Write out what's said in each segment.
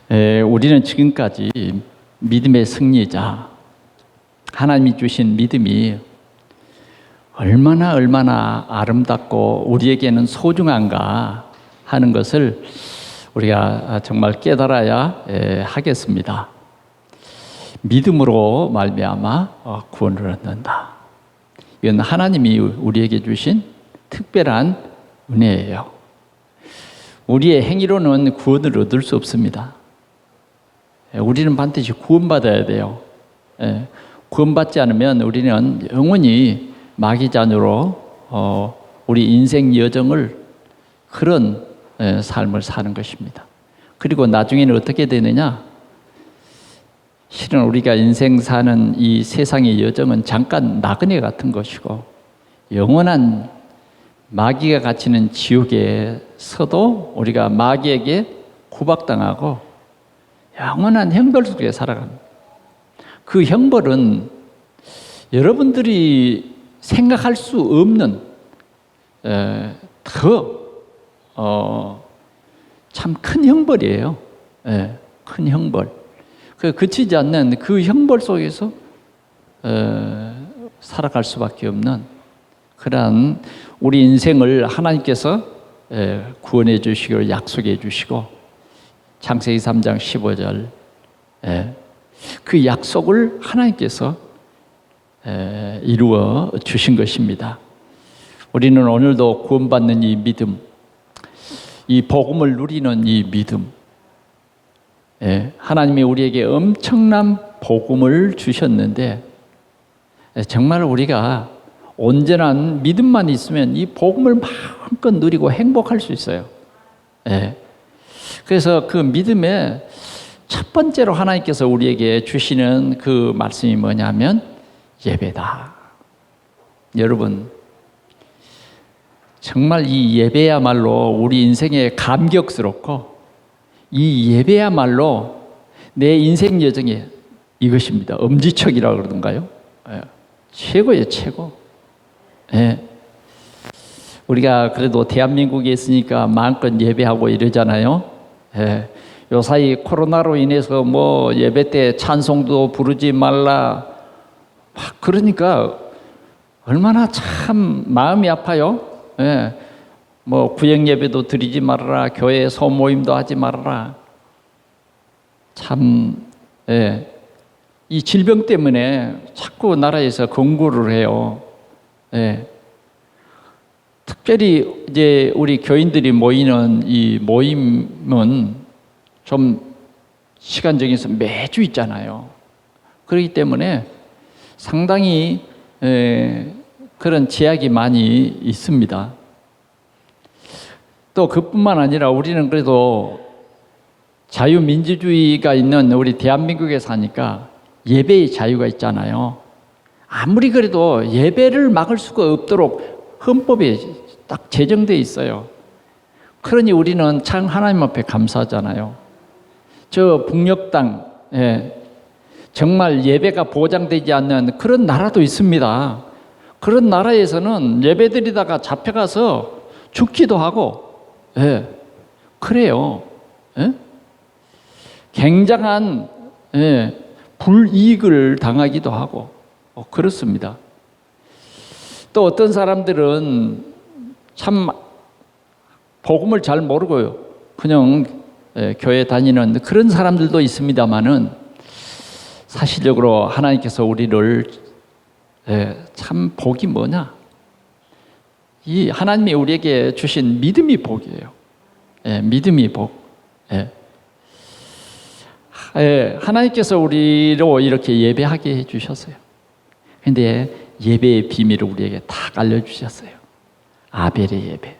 우리는 지금까지 믿음의 승리자, 하나님이 주신 믿음이 얼마나 아름답고 우리에게는 소중한가 하는 것을 우리가 정말 깨달아야 하겠습니다. 믿음으로 말미암아 구원을 얻는다. 이건 하나님이 우리에게 주신 특별한 은혜예요. 우리의 행위로는 구원을 얻을 수 없습니다. 우리는 반드시 구원받아야 돼요. 구원받지 않으면 우리는 영원히 마귀 자녀로 우리 인생 여정을 그런 삶을 사는 것입니다. 그리고 나중에는 어떻게 되느냐? 실은 우리가 인생 사는 이 세상의 여정은 잠깐 나그네 같은 것이고 영원한 마귀가 갇히는 지옥에서도 우리가 마귀에게 구박당하고 영원한 형벌 속에 살아갑니다. 그 형벌은 여러분들이 생각할 수 없는 참 큰 형벌이에요. 큰 형벌. 그치지 않는 그 형벌 속에서 살아갈 수밖에 없는 그러한 우리 인생을 하나님께서 구원해 주시고 약속해 주시고 창세기 3장 15절 그 약속을 하나님께서 이루어 주신 것입니다. 우리는 오늘도 구원받는 이 믿음, 이 복음을 누리는 이 믿음, 하나님이 우리에게 엄청난 복음을 주셨는데 정말 우리가 온전한 믿음만 있으면 이 복음을 마음껏 누리고 행복할 수 있어요. 그래서 그 믿음의 첫 번째로 하나님께서 우리에게 주시는 그 말씀이 뭐냐면 예배다. 여러분, 정말 이 예배야말로 우리 인생에 감격스럽고 이 예배야말로 내 인생 여정에 이것입니다. 엄지척이라고 그러던가요? 최고예요, 최고. 우리가 그래도 대한민국에 있으니까 마음껏 예배하고 이러잖아요. 요사이 코로나로 인해서 뭐 예배 때 찬송도 부르지 말라. 그러니까 얼마나 참 마음이 아파요. 뭐 구역 예배도 드리지 말아라. 교회 소모임도 하지 말아라. 참, 이 질병 때문에 자꾸 나라에서 권고를 해요. 특별히 이제 우리 교인들이 모이는 이 모임은 좀 시간 정해서 매주 있잖아요. 그렇기 때문에 상당히 그런 제약이 많이 있습니다. 또 그뿐만 아니라 우리는 그래도 자유민주주의가 있는 우리 대한민국에 사니까 예배의 자유가 있잖아요. 아무리 그래도 예배를 막을 수가 없도록 헌법에 딱 제정되어 있어요. 그러니 우리는 참 하나님 앞에 감사하잖아요. 저 북녘 땅, 정말 예배가 보장되지 않는 그런 나라도 있습니다. 그런 나라에서는 예배드리다가 잡혀가서 죽기도 하고, 그래요. 굉장한 불이익을 당하기도 하고 그렇습니다. 또 어떤 사람들은 참 복음을 잘 모르고요. 그냥 교회 다니는 그런 사람들도 있습니다만은 사실적으로 하나님께서 우리를 참 복이 뭐냐? 이 하나님이 우리에게 주신 믿음이 복이에요. 믿음이 복. 하나님께서 우리로 이렇게 예배하게 해주셨어요. 그런데 예배의 비밀을 우리에게 딱 알려주셨어요. 아벨의 예배.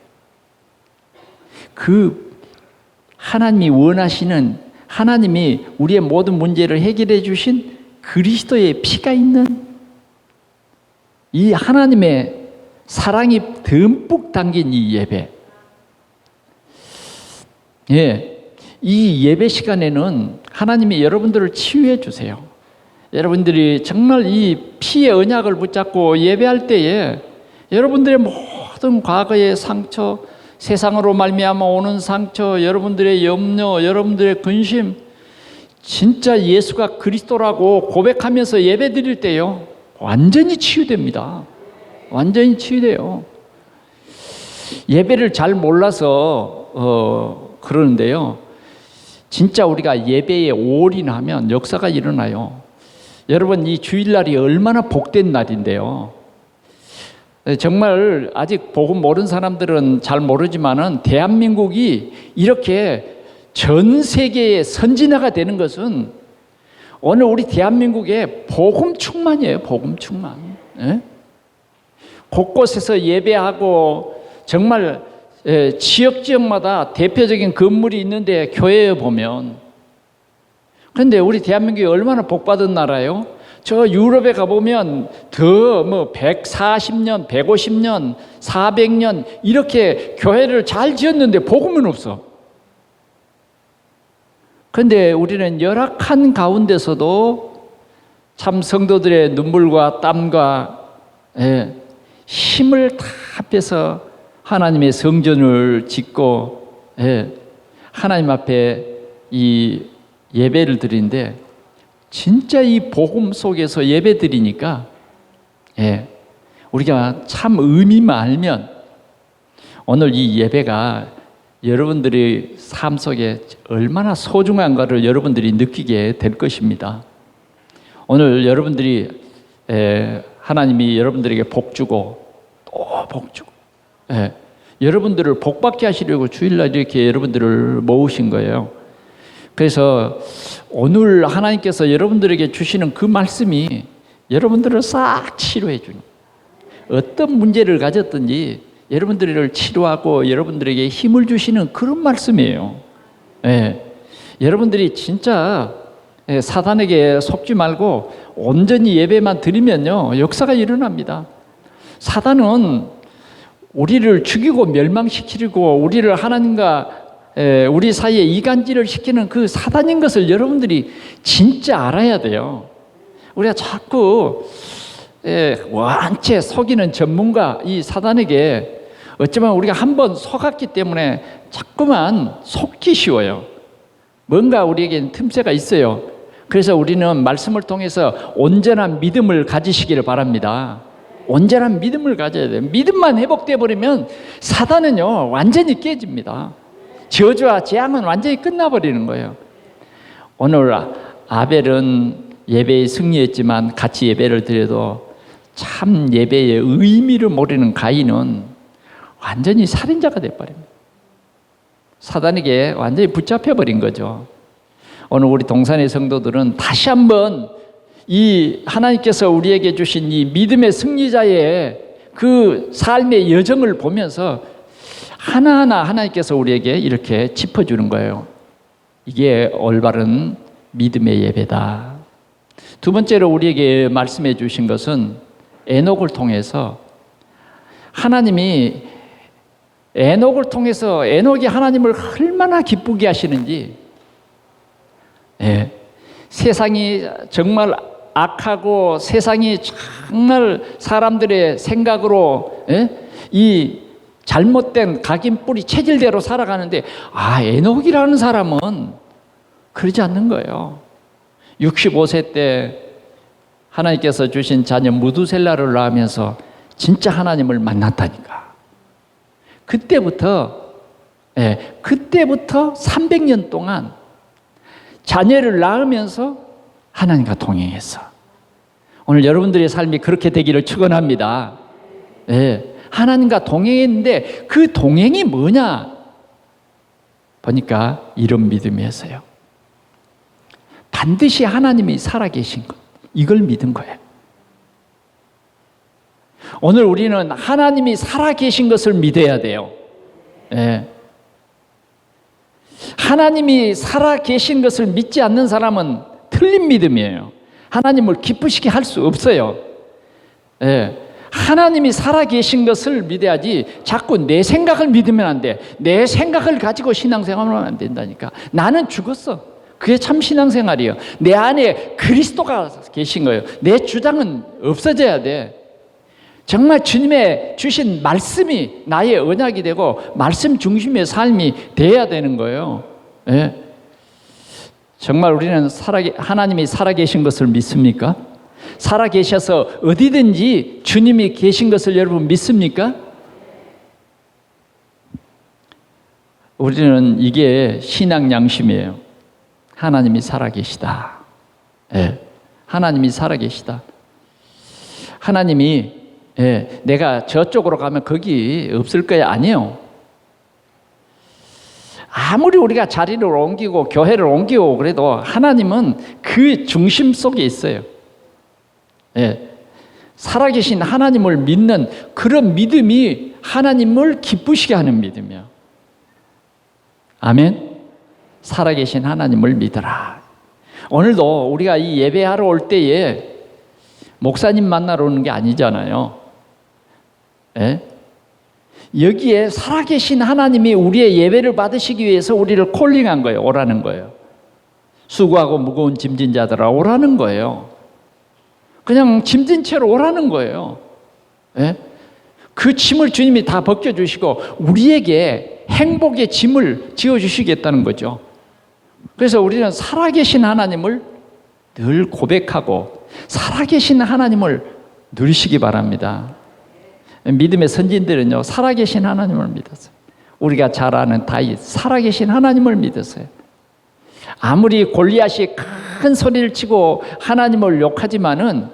그 하나님이 원하시는, 하나님이 우리의 모든 문제를 해결해 주신 그리스도의 피가 있는 이 하나님의 사랑이 듬뿍 담긴 이 예배. 이 예배 시간에는 하나님이 여러분들을 치유해 주세요. 여러분들이 정말 이 피의 언약을 붙잡고 예배할 때에 여러분들의 모든 과거의 상처, 세상으로 말미암아 오는 상처, 여러분들의 염려, 여러분들의 근심, 진짜 예수가 그리스도라고 고백하면서 예배 드릴 때요, 완전히 치유됩니다. 완전히 치유돼요. 예배를 잘 몰라서 그러는데요, 진짜 우리가 예배에 올인하면 역사가 일어나요. 여러분, 이 주일날이 얼마나 복된 날인데요. 정말 아직 복음 모르는 사람들은 잘 모르지만은 대한민국이 이렇게 전 세계의 선진화가 되는 것은 오늘 우리 대한민국의 복음 충만이에요. 복음 충만. 예? 곳곳에서 예배하고 정말 지역마다 대표적인 건물이 있는데 교회에 보면, 그런데 우리 대한민국이 얼마나 복받은 나라예요? 저 유럽에 가보면 더 140년, 150년, 400년 이렇게 교회를 잘 지었는데 복음은 없어. 그런데 우리는 열악한 가운데서도 참 성도들의 눈물과 땀과 힘을 다 합해서 하나님의 성전을 짓고 하나님 앞에 이 예배를 드리는데, 진짜 이 복음 속에서 예배 드리니까 우리가 참 의미만 알면 오늘 이 예배가 여러분들의 삶 속에 얼마나 소중한가를 여러분들이 느끼게 될 것입니다. 오늘 여러분들이 하나님이 여러분들에게 복 주고 또 복 주고 여러분들을 복받게 하시려고 주일날 이렇게 여러분들을 모으신 거예요. 그래서 오늘 하나님께서 여러분들에게 주시는 그 말씀이 여러분들을 싹 치료해 주는, 어떤 문제를 가졌든지 여러분들을 치료하고 여러분들에게 힘을 주시는 그런 말씀이에요. 여러분들이 진짜 사단에게 속지 말고 온전히 예배만 드리면요, 역사가 일어납니다. 사단은 우리를 죽이고 멸망시키고 우리를 하나님과 우리 사이에 이간질을 시키는 그 사단인 것을 여러분들이 진짜 알아야 돼요. 우리가 자꾸 완체 속이는 전문가 이 사단에게 어쩌면 우리가 한번 속았기 때문에 자꾸만 속기 쉬워요. 뭔가 우리에게는 틈새가 있어요. 그래서 우리는 말씀을 통해서 온전한 믿음을 가지시기를 바랍니다. 온전한 믿음을 가져야 돼요. 믿음만 회복돼 버리면 사단은요 완전히 깨집니다. 저주와 재앙은 완전히 끝나버리는 거예요. 오늘 아벨은 예배에 승리했지만 같이 예배를 드려도 참 예배의 의미를 모르는 가인은 완전히 살인자가 돼버립니다. 사단에게 완전히 붙잡혀버린 거죠. 오늘 우리 동산의 성도들은 다시 한번 이 하나님께서 우리에게 주신 이 믿음의 승리자의 그 삶의 여정을 보면서 하나하나 하나님께서 우리에게 이렇게 짚어주는 거예요. 이게 올바른 믿음의 예배다. 두 번째로 우리에게 말씀해 주신 것은 에녹을 통해서 하나님이 에녹을 통해서 에녹이 하나님을 얼마나 기쁘게 하시는지, 세상이 정말 악하고 세상이 정말 사람들의 생각으로 이 잘못된 각인 뿌리 체질대로 살아가는데, 에녹이라는 사람은 그러지 않는 거예요. 65세 때 하나님께서 주신 자녀 무두셀라를 낳으면서 진짜 하나님을 만났다니까. 그때부터 300년 동안 자녀를 낳으면서 하나님과 동행했어. 오늘 여러분들의 삶이 그렇게 되기를 축원합니다. 하나님과 동행했는데 그 동행이 뭐냐? 보니까 이런 믿음이었어요. 반드시 하나님이 살아계신 것, 이걸 믿은 거예요. 오늘 우리는 하나님이 살아계신 것을 믿어야 돼요. 하나님이 살아계신 것을 믿지 않는 사람은 틀린 믿음이에요. 하나님을 기쁘시게 할 수 없어요. 하나님이 살아계신 것을 믿어야지 자꾸 내 생각을 믿으면 안 돼. 내 생각을 가지고 신앙생활을 하면 안 된다니까. 나는 죽었어. 그게 참 신앙생활이에요. 내 안에 그리스도가 계신 거예요. 내 주장은 없어져야 돼. 정말 주님의 주신 말씀이 나의 언약이 되고 말씀 중심의 삶이 돼야 되는 거예요. 정말 우리는 하나님이 살아계신 것을 믿습니까? 살아계셔서 어디든지 주님이 계신 것을 여러분 믿습니까? 우리는 이게 신앙 양심이에요. 하나님이 살아계시다. 예, 하나님이 살아계시다. 하나님이 내가 저쪽으로 가면 거기 없을 거야. 아니에요. 아무리 우리가 자리를 옮기고 교회를 옮기고 그래도 하나님은 그 중심 속에 있어요. 살아계신 하나님을 믿는 그런 믿음이 하나님을 기쁘시게 하는 믿음이에요. 아멘. 살아계신 하나님을 믿어라. 오늘도 우리가 이 예배하러 올 때에 목사님 만나러 오는 게 아니잖아요. 여기에 살아계신 하나님이 우리의 예배를 받으시기 위해서 우리를 콜링한 거예요. 오라는 거예요. 수고하고 무거운 짐진 자들아 오라는 거예요. 그냥 짐진 채로 오라는 거예요. 그 짐을 주님이 다 벗겨주시고 우리에게 행복의 짐을 지어주시겠다는 거죠. 그래서 우리는 살아계신 하나님을 늘 고백하고 살아계신 하나님을 누리시기 바랍니다. 믿음의 선진들은요, 살아계신 하나님을 믿었어요. 우리가 잘 아는 다윗, 살아계신 하나님을 믿었어요. 아무리 골리앗이 큰 소리를 치고 하나님을 욕하지만은,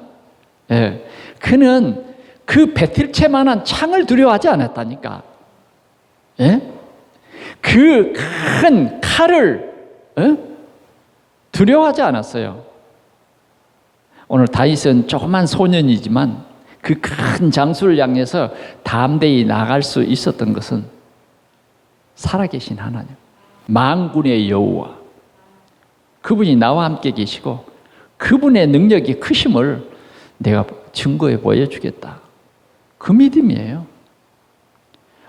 그는 그 배틀채만한 창을 두려워하지 않았다니까. 그 큰 칼을 두려워하지 않았어요. 오늘 다윗은 조그만 소년이지만 그 큰 장수를 향해서 담대히 나갈 수 있었던 것은 살아계신 하나님, 만군의 여호와, 그분이 나와 함께 계시고 그분의 능력이 크심을 내가 증거해 보여주겠다. 그 믿음이에요.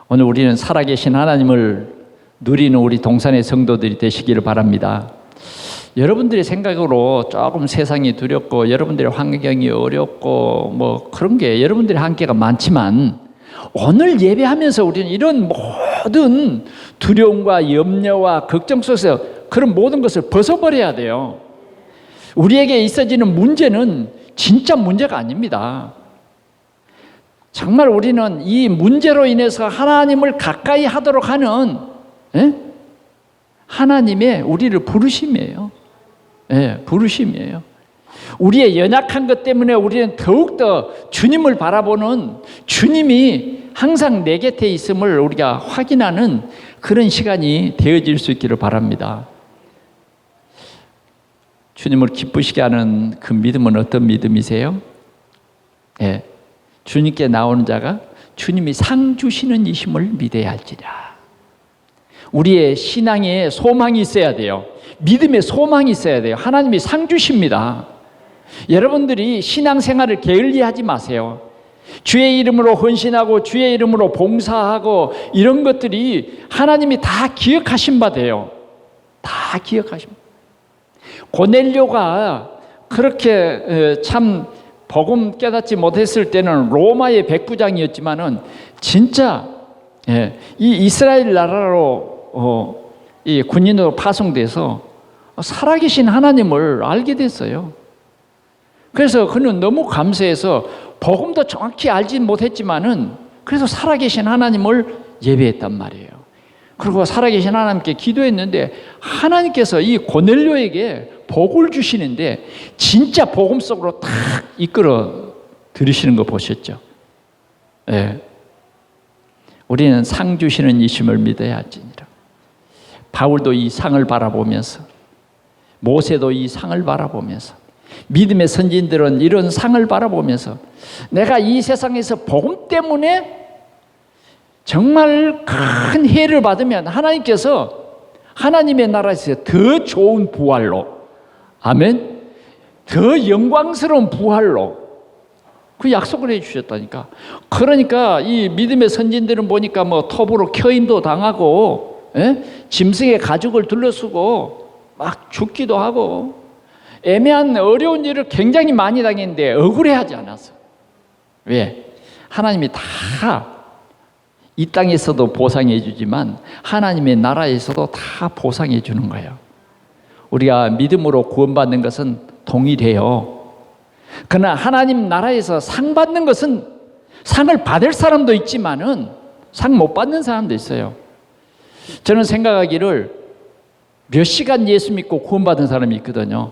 오늘 우리는 살아계신 하나님을 누리는 우리 동산의 성도들이 되시기를 바랍니다. 여러분들의 생각으로 조금 세상이 두렵고 여러분들의 환경이 어렵고 뭐 그런 게 여러분들의 한계가 많지만 오늘 예배하면서 우리는 이런 모든 두려움과 염려와 걱정 속에서 그런 모든 것을 벗어버려야 돼요. 우리에게 있어지는 문제는 진짜 문제가 아닙니다. 정말 우리는 이 문제로 인해서 하나님을 가까이 하도록 하는 하나님의 우리를 부르심이에요. 부르심이에요. 우리의 연약한 것 때문에 우리는 더욱더 주님을 바라보는, 주님이 항상 내 곁에 있음을 우리가 확인하는 그런 시간이 되어질 수 있기를 바랍니다. 주님을 기쁘시게 하는 그 믿음은 어떤 믿음이세요? 주님께 나오는 자가 주님이 상 주시는 이심을 믿어야 할지라. 우리의 신앙에 소망이 있어야 돼요. 믿음의 소망이 있어야 돼요. 하나님이 상 주십니다. 여러분들이 신앙생활을 게을리하지 마세요. 주의 이름으로 헌신하고 주의 이름으로 봉사하고 이런 것들이 하나님이 다 기억하신 바 돼요. 다 기억하십니다. 고넬료가 그렇게 참 복음 깨닫지 못했을 때는 로마의 백부장이었지만은 진짜 이 이스라엘 나라로 이 군인으로 파송돼서 살아계신 하나님을 알게 됐어요. 그래서 그는 너무 감사해서 복음도 정확히 알지 못했지만은 그래서 살아계신 하나님을 예배했단 말이에요. 그리고 살아계신 하나님께 기도했는데 하나님께서 이 고넬료에게 복을 주시는데 진짜 복음 속으로 탁 이끌어 들이시는 거 보셨죠? 우리는 상 주시는 이심을 믿어야 할지니라. 바울도 이 상을 바라보면서, 모세도 이 상을 바라보면서, 믿음의 선진들은 이런 상을 바라보면서 내가 이 세상에서 복음 때문에 정말 큰 해를 받으면 하나님께서 하나님의 나라에서 더 좋은 부활로, 아멘, 더 영광스러운 부활로 그 약속을 해주셨다니까. 그러니까 이 믿음의 선진들은 보니까 뭐 톱으로 켜임도 당하고 짐승의 가죽을 둘러쓰고 막 죽기도 하고 애매한 어려운 일을 굉장히 많이 당했는데 억울해하지 않았어. 왜? 하나님이 다 이 땅에서도 보상해 주지만 하나님의 나라에서도 다 보상해 주는 거예요. 우리가 믿음으로 구원받는 것은 동일해요. 그러나 하나님 나라에서 상 받는 것은 상을 받을 사람도 있지만은 상 못 받는 사람도 있어요. 저는 생각하기를 몇 시간 예수 믿고 구원받은 사람이 있거든요.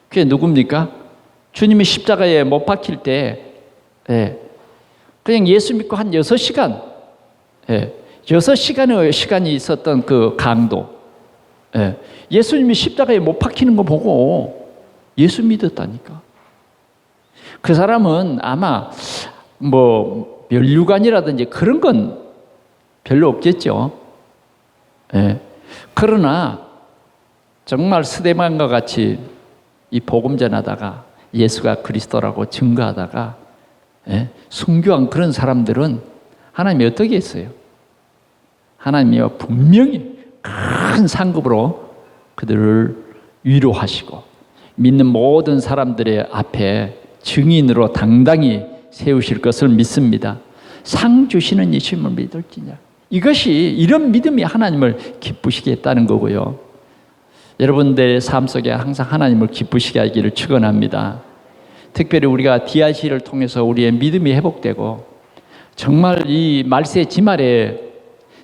그게 누굽니까? 주님이 십자가에 못 박힐 때 그냥 예수 믿고 한 6시간 6시간의 시간이 있었던 그 강도, 예수님이 십자가에 못 박히는 거 보고 예수 믿었다니까. 그 사람은 아마 뭐 멸류관이라든지 그런 건 별로 없겠죠. 그러나 정말 스데반과 같이 이 복음 전하다가 예수가 그리스도라고 증거하다가 순교한 그런 사람들은 하나님이 어떻게 했어요? 하나님이 분명히 큰 상급으로 그들을 위로하시고 믿는 모든 사람들의 앞에 증인으로 당당히 세우실 것을 믿습니다. 상 주시는 이심을 믿을지냐. 이것이 이런 믿음이 하나님을 기쁘시게 했다는 거고요. 여러분들의 삶 속에 항상 하나님을 기쁘시게 하기를 축원합니다. 특별히 우리가 DRC를 통해서 우리의 믿음이 회복되고 정말 이 말세 지말에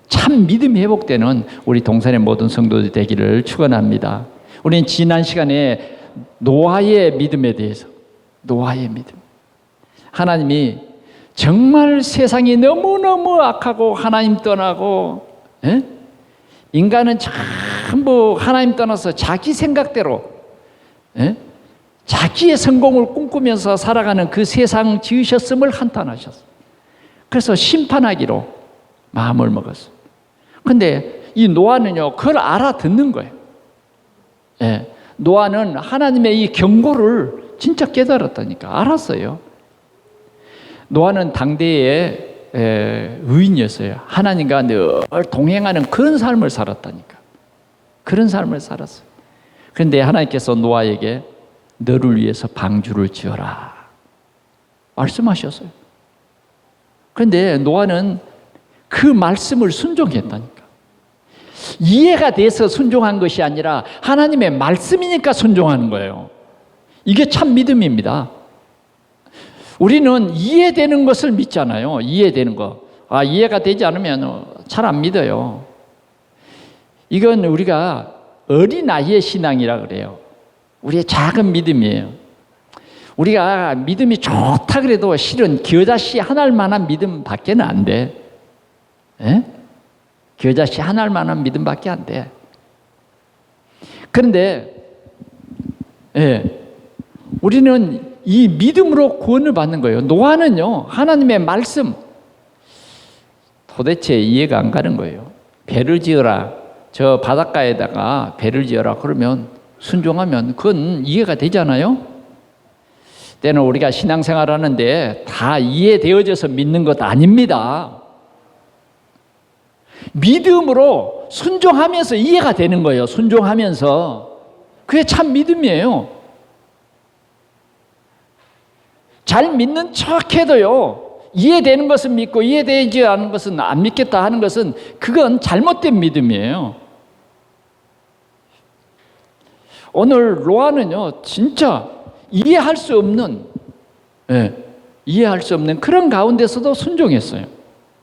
참 믿음이 회복되는 우리 동산의 모든 성도들이 되기를 축원합니다. 우리는 지난 시간에 노아의 믿음에 대해서, 노아의 믿음, 하나님이 정말 세상이 너무너무 악하고 하나님 떠나고 인간은 전부 하나님 떠나서 자기 생각대로 자기의 성공을 꿈꾸면서 살아가는 그 세상 지으셨음을 한탄하셨어요. 그래서 심판하기로 마음을 먹었어요. 근데 이 노아는요, 그걸 알아듣는 거예요. 노아는 하나님의 이 경고를 진짜 깨달았다니까. 알았어요. 노아는 당대의 의인이었어요. 하나님과 늘 동행하는 그런 삶을 살았다니까. 그런 삶을 살았어요. 그런데 하나님께서 노아에게 너를 위해서 방주를 지어라 말씀하셨어요. 그런데 노아는 그 말씀을 순종했다니까. 이해가 돼서 순종한 것이 아니라 하나님의 말씀이니까 순종하는 거예요. 이게 참 믿음입니다. 우리는 이해되는 것을 믿잖아요. 이해되는 거. 이해가 되지 않으면 잘 안 믿어요. 이건 우리가 어린아이의 신앙이라 그래요. 우리의 작은 믿음이에요. 우리가 믿음이 좋다 그래도 실은 겨자씨 한 알만한 믿음밖에는 안 돼. 겨자씨 한 알만한 믿음밖에 안 돼. 그런데 우리는 이 믿음으로 구원을 받는 거예요. 노아는요, 하나님의 말씀 도대체 이해가 안 가는 거예요. 배를 지어라, 저 바닷가에다가 배를 지어라 그러면 순종하면 그건 이해가 되잖아요. 때는 우리가 신앙생활 하는데 다 이해되어져서 믿는 것 아닙니다. 믿음으로 순종하면서 이해가 되는 거예요. 순종하면서. 그게 참 믿음이에요. 잘 믿는 척해도요, 이해되는 것은 믿고 이해되지 않는 것은 안 믿겠다 하는 것은 그건 잘못된 믿음이에요. 오늘 노아는요, 진짜 이해할 수 없는 그런 가운데서도 순종했어요.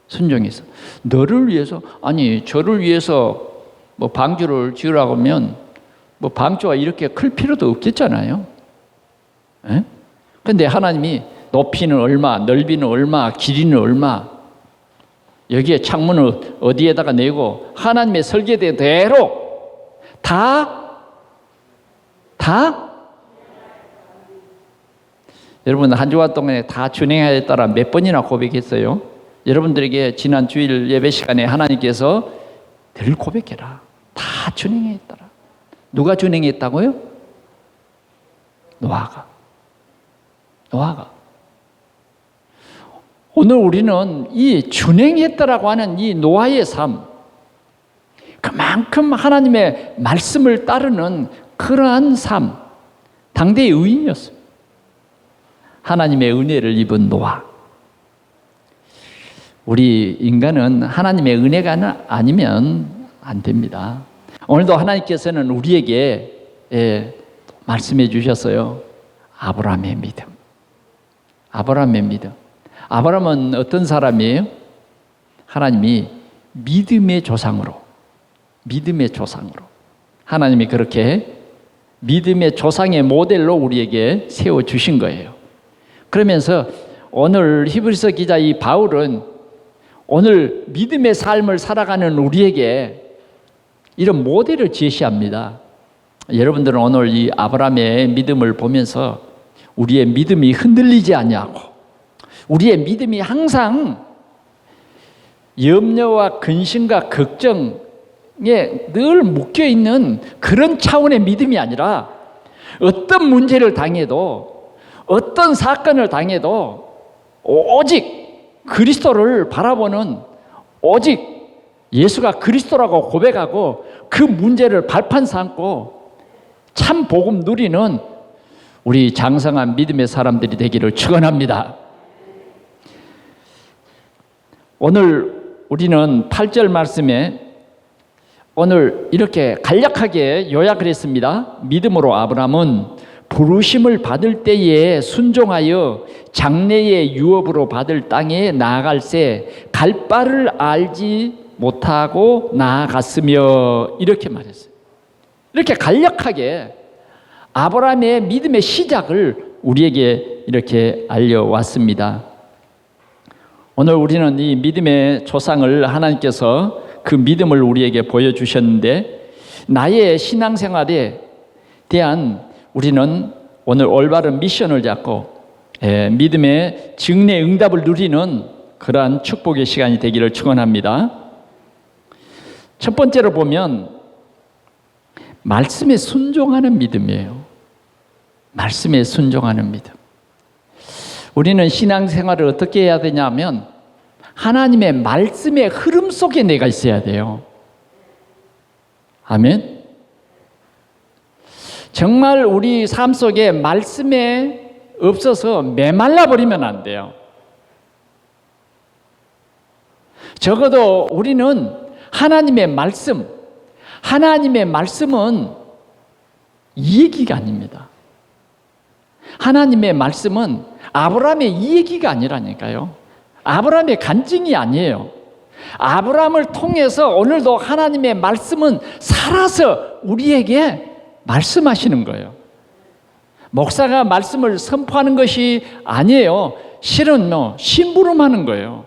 순종해서 너를 위해서, 아니 저를 위해서 뭐 방주를 지으라고 하면 뭐 방주가 이렇게 클 필요도 없겠잖아요. 그런데 하나님이 높이는 얼마, 넓이는 얼마, 길이는 얼마, 여기에 창문을 어디에다가 내고 하나님의 설계대로 다 여러분 한 주간 동안에 다 준행해야 했다라 몇 번이나 고백했어요? 여러분들에게 지난 주일 예배 시간에 하나님께서 늘 고백해라. 다 준행했더라. 누가 준행했다고요? 노아가. 오늘 우리는 이 준행했다라고 하는 이 노아의 삶, 그만큼 하나님의 말씀을 따르는 그러한 삶, 당대의 의인이었어요. 하나님의 은혜를 입은 노아. 우리 인간은 하나님의 은혜가 아니면 안 됩니다. 오늘도 하나님께서는 우리에게 말씀해 주셨어요. 아브라함의 믿음. 아브라함의 믿음. 아브라함은 어떤 사람이에요? 하나님이 믿음의 조상으로 하나님이 그렇게 믿음의 조상의 모델로 우리에게 세워주신 거예요. 그러면서 오늘 히브리서 기자 이 바울은 오늘 믿음의 삶을 살아가는 우리에게 이런 모델을 제시합니다. 여러분들은 오늘 이 아브라함의 믿음을 보면서 우리의 믿음이 흔들리지 않냐고, 우리의 믿음이 항상 염려와 근심과 걱정에 늘 묶여있는 그런 차원의 믿음이 아니라 어떤 문제를 당해도 어떤 사건을 당해도 오직 그리스도를 바라보는, 오직 예수가 그리스도라고 고백하고 그 문제를 발판 삼고 참 복음 누리는 우리 장성한 믿음의 사람들이 되기를 축원합니다. 오늘 우리는 8절 말씀에 오늘 이렇게 간략하게 요약을 했습니다. 믿음으로 아브라함은 부르심을 받을 때에 순종하여 장래의 유업으로 받을 땅에 나아갈새 갈 바를 알지 못하고 나아갔으며, 이렇게 말했어요. 이렇게 간략하게 아브라함의 믿음의 시작을 우리에게 이렇게 알려왔습니다. 오늘 우리는 이 믿음의 조상을 하나님께서 그 믿음을 우리에게 보여주셨는데, 나의 신앙생활에 대한 우리는 오늘 올바른 미션을 잡고 믿음의 증례 응답을 누리는 그러한 축복의 시간이 되기를 축원합니다. 첫 번째로 보면 말씀에 순종하는 믿음이에요. 말씀에 순종하는 믿음. 우리는 신앙생활을 어떻게 해야 되냐면 하나님의 말씀의 흐름 속에 내가 있어야 돼요. 아멘. 정말 우리 삶 속에 말씀에 없어서 메말라 버리면 안 돼요. 적어도 우리는 하나님의 말씀은 이 얘기가 아닙니다. 하나님의 말씀은 아브라함의 이 얘기가 아니라니까요. 아브라함의 간증이 아니에요. 아브라함을 통해서 오늘도 하나님의 말씀은 살아서 우리에게 말씀하시는 거예요. 목사가 말씀을 선포하는 것이 아니에요. 실은 심부름하는 거예요.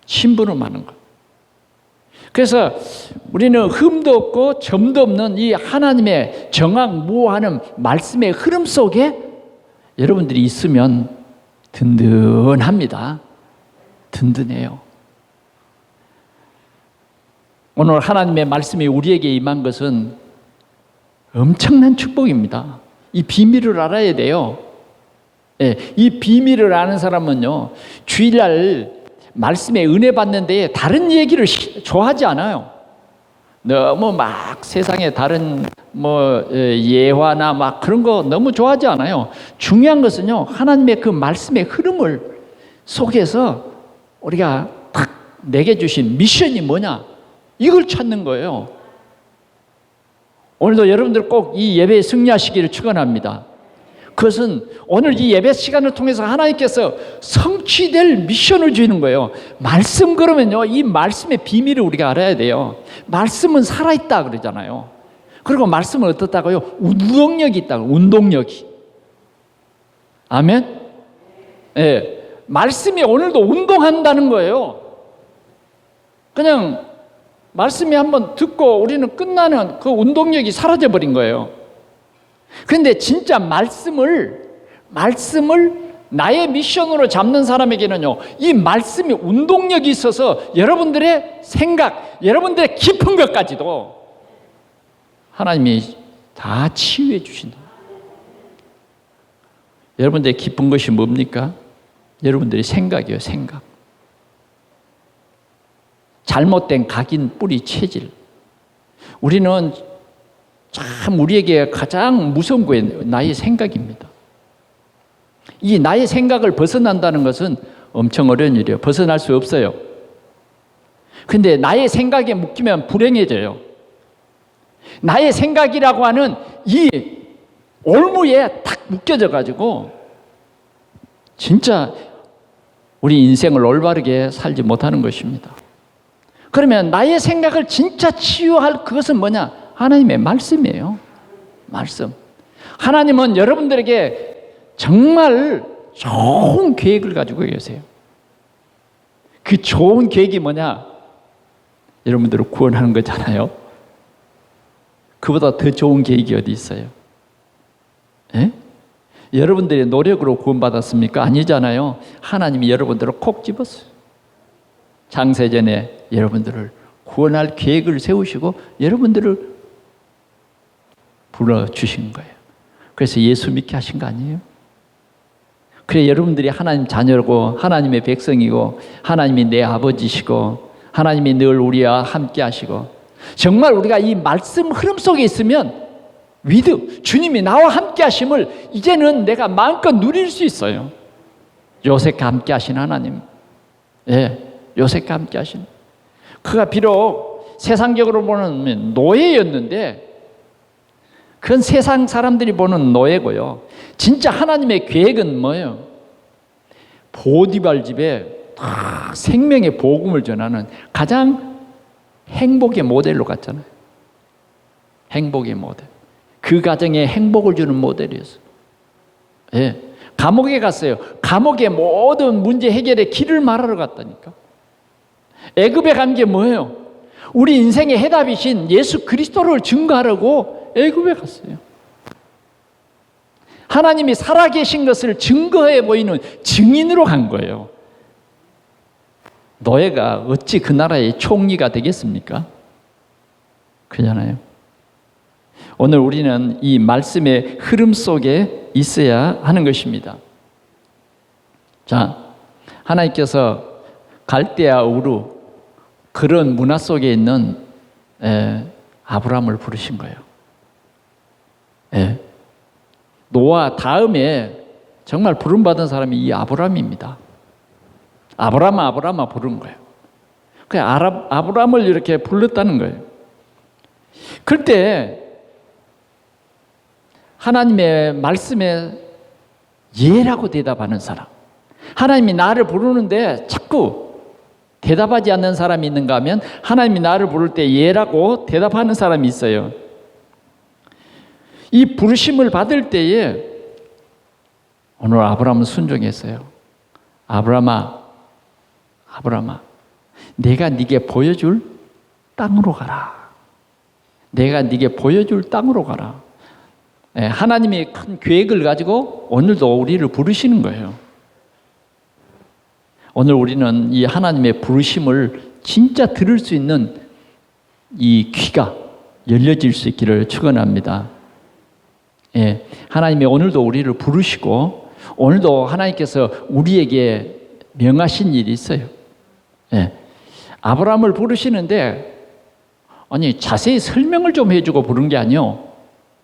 심부름하는 거. 그래서 우리는 흠도 없고 점도 없는 이 하나님의 정확무오하는 말씀의 흐름 속에 여러분들이 있으면 든든합니다. 든든해요. 오늘 하나님의 말씀이 우리에게 임한 것은 엄청난 축복입니다. 이 비밀을 알아야 돼요. 이 비밀을 아는 사람은요, 주일날 말씀에 은혜 받는데 다른 얘기를 좋아하지 않아요. 너무 막 세상에 다른 예화나 막 그런 거 너무 좋아하지 않아요. 중요한 것은요, 하나님의 그 말씀의 흐름을 속에서 우리가 딱 내게 주신 미션이 뭐냐, 이걸 찾는 거예요. 오늘도 여러분들 꼭 이 예배에 승리하시기를 축원합니다. 그것은 오늘 이 예배 시간을 통해서 하나님께서 성취될 미션을 주는 거예요. 말씀, 그러면요, 이 말씀의 비밀을 우리가 알아야 돼요. 말씀은 살아있다 그러잖아요. 그리고 말씀은 어떻다고요? 운동력이 있다고, 운동력이. 아멘? 말씀이 오늘도 운동한다는 거예요. 그냥 말씀이 한번 듣고 우리는 끝나는 그 운동력이 사라져버린 거예요. 그런데 진짜 말씀을 나의 미션으로 잡는 사람에게는요, 이 말씀이 운동력이 있어서 여러분들의 생각, 여러분들의 깊은 것까지도 하나님이 다 치유해 주신다. 여러분들의 깊은 것이 뭡니까? 여러분들의 생각이에요. 생각. 잘못된 각인, 뿌리, 체질. 우리는 참 우리에게 가장 무서운 게 나의 생각입니다. 이 나의 생각을 벗어난다는 것은 엄청 어려운 일이에요. 벗어날 수 없어요. 근데 나의 생각에 묶이면 불행해져요. 나의 생각이라고 하는 이 올무에 탁 묶여져 가지고 진짜 우리 인생을 올바르게 살지 못하는 것입니다. 그러면 나의 생각을 진짜 치유할 그것은 뭐냐? 하나님의 말씀이에요. 말씀. 하나님은 여러분들에게 정말 좋은 계획을 가지고 계세요. 그 좋은 계획이 뭐냐? 여러분들을 구원하는 거잖아요. 그보다 더 좋은 계획이 어디 있어요? 예? 여러분들의 노력으로 구원받았습니까? 아니잖아요. 하나님이 여러분들을 콕 집었어요. 창세전에 여러분들을 구원할 계획을 세우시고 여러분들을 불러주신 거예요. 그래서 예수 믿게 하신 거 아니에요? 그래, 여러분들이 하나님 자녀고 하나님의 백성이고 하나님이 내 아버지시고 하나님이 늘 우리와 함께 하시고 정말 우리가 이 말씀 흐름 속에 있으면 주님이 나와 함께 하심을 이제는 내가 마음껏 누릴 수 있어요. 요셉과 함께 하신 하나님. 예, 요셉과 함께 하신. 그가 비록 세상적으로 보는 노예였는데 그건 세상 사람들이 보는 노예고요. 진짜 하나님의 계획은 뭐예요? 보디발 집에 생명의 복음을 전하는 가장 행복의 모델로 갔잖아요. 행복의 모델. 그 가정에 행복을 주는 모델이었어요. 예. 감옥에 갔어요. 감옥의 모든 문제 해결에 길을 말하러 갔다니까. 애굽에 간 게 뭐예요? 우리 인생의 해답이신 예수 그리스도를 증거하려고 애굽에 갔어요. 하나님이 살아계신 것을 증거해 보이는 증인으로 간 거예요. 노예가 어찌 그 나라의 총리가 되겠습니까? 그렇잖아요. 오늘 우리는 이 말씀의 흐름 속에 있어야 하는 것입니다. 자, 하나님께서 갈대아 우루 그런 문화 속에 있는 아브라함을 부르신 거예요. 노아 다음에 정말 부름받은 사람이 이 아브라함입니다. 아브라함아 부른 거예요. 그 아브라함을 이렇게 불렀다는 거예요. 그때 하나님의 말씀에 예라고 대답하는 사람, 하나님이 나를 부르는데 자꾸 대답하지 않는 사람이 있는가 하면 하나님이 나를 부를 때 예라고 대답하는 사람이 있어요. 이 부르심을 받을 때에 오늘 아브라함은 순종했어요. 아브라함아, 내가 네게 보여줄 땅으로 가라. 내가 네게 보여줄 땅으로 가라. 하나님이 큰 계획을 가지고 오늘도 우리를 부르시는 거예요. 오늘 우리는 이 하나님의 부르심을 진짜 들을 수 있는 이 귀가 열려질 수 있기를 축원합니다. 하나님이 오늘도 우리를 부르시고 오늘도 하나님께서 우리에게 명하신 일이 있어요. 아브라함을 부르시는데 아니 자세히 설명을 좀 해주고 부른 게 아니요.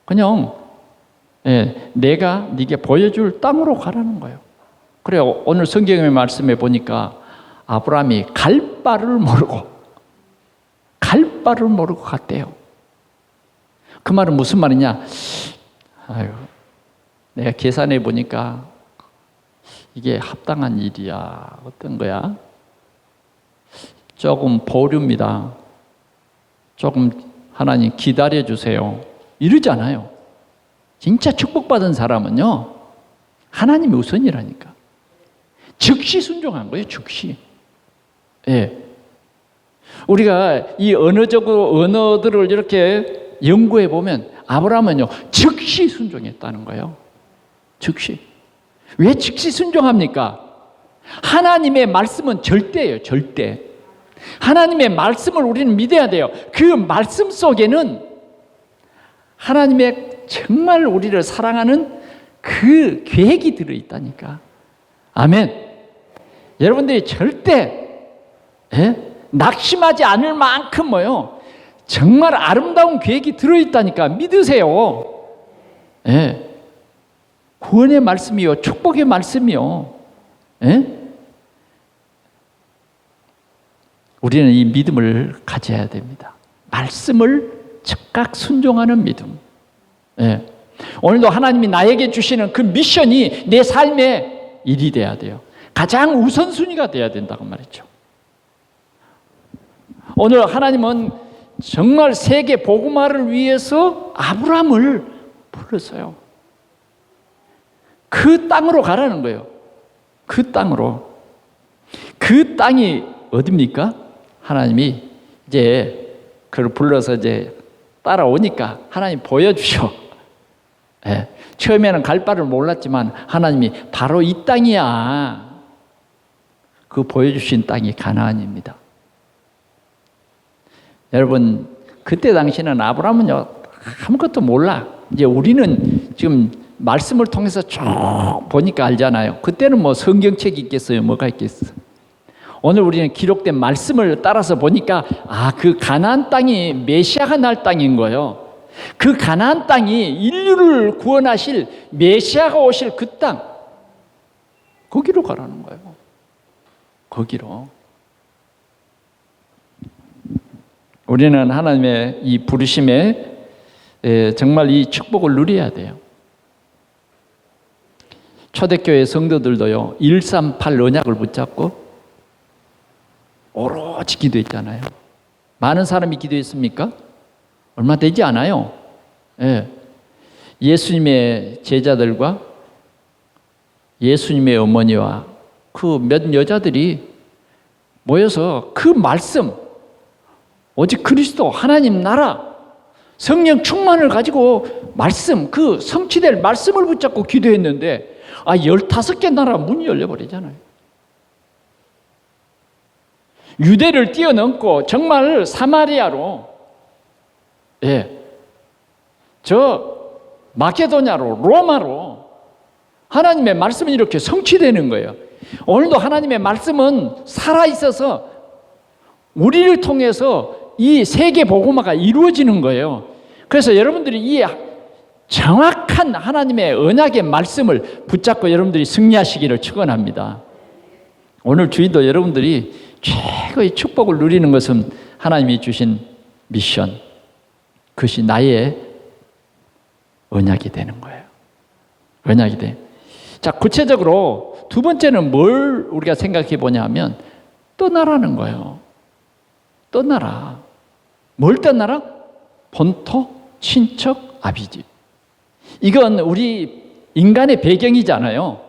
그냥 내가 네게 보여줄 땅으로 가라는 거예요. 그래요. 오늘 성경의 말씀에 보니까 아브라함이 갈 바를 모르고 갔대요. 그 말은 무슨 말이냐? 아유, 내가 계산해 보니까 이게 합당한 일이야. 어떤 거야? 조금 보류입니다. 조금 하나님 기다려 주세요. 이러잖아요. 진짜 축복받은 사람은요, 하나님이 우선이라니까. 즉시 순종한 거예요, 즉시. 우리가 이 언어들을 이렇게 연구해 보면 아브라함은요, 즉시 순종했다는 거예요. 즉시. 왜 즉시 순종합니까? 하나님의 말씀은 절대예요, 절대. 하나님의 말씀을 우리는 믿어야 돼요. 그 말씀 속에는 하나님의 정말 우리를 사랑하는 그 계획이 들어있다니까. 아멘. 여러분들이 절대 낙심하지 않을 만큼 정말 아름다운 계획이 들어있다니까. 믿으세요. 구원의 말씀이요, 축복의 말씀이요. 우리는 이 믿음을 가져야 됩니다. 말씀을 즉각 순종하는 믿음. 예. 오늘도 하나님이 나에게 주시는 그 미션이 내 삶의 일이 돼야 돼요. 가장 우선순위가 돼야 된다고 말했죠. 오늘 하나님은 정말 세계 복음화를 위해서 아브라함을 불렀어요. 그 땅으로 가라는 거예요. 그 땅으로. 그 땅이 어디입니까? 하나님이 이제 그를 불러서 이제 따라오니까 하나님 보여주셔. 예. 처음에는 갈 바를 몰랐지만 하나님이 바로 이 땅이야. 그 보여주신 땅이 가나안입니다. 여러분, 그때 당시는 아브라함은요 아무것도 몰라. 이제 우리는 지금 말씀을 통해서 쭉 보니까 알잖아요. 그때는 뭐 성경책이 있겠어요? 뭐가 있겠어? 오늘 우리는 기록된 말씀을 따라서 보니까 그 가나안 땅이 메시아가 날 땅인 거예요. 그 가나안 땅이 인류를 구원하실 메시아가 오실 그 땅, 거기로 가라는 거예요. 거기로. 우리는 하나님의 이 부르심에 정말 이 축복을 누려야 돼요. 초대교회 성도들도요 138 언약을 붙잡고 오로지 기도했잖아요. 많은 사람이 기도했습니까? 얼마 되지 않아요. 예. 예수님의 제자들과 예수님의 어머니와 그 몇 여자들이 모여서 그 말씀, 오직 그리스도 하나님 나라 성령 충만을 가지고 말씀, 그 성취될 말씀을 붙잡고 기도했는데 15개 나라 문이 열려버리잖아요. 유대를 뛰어넘고 정말 사마리아로, 저 마케도냐로, 로마로 하나님의 말씀은 이렇게 성취되는 거예요. 오늘도 하나님의 말씀은 살아있어서 우리를 통해서 이 세계 복음화가 이루어지는 거예요. 그래서 여러분들이 이 정확한 하나님의 언약의 말씀을 붙잡고 여러분들이 승리하시기를 축원합니다. 오늘 주일도 여러분들이 최고의 축복을 누리는 것은 하나님이 주신 미션, 그것이 나의 언약이 되는 거예요. 언약이 돼. 자, 구체적으로 두 번째는 뭘 우리가 생각해 보냐면 떠나라는 거예요. 떠나라. 뭘 떠나라? 본토, 친척, 아비집. 이건 우리 인간의 배경이잖아요.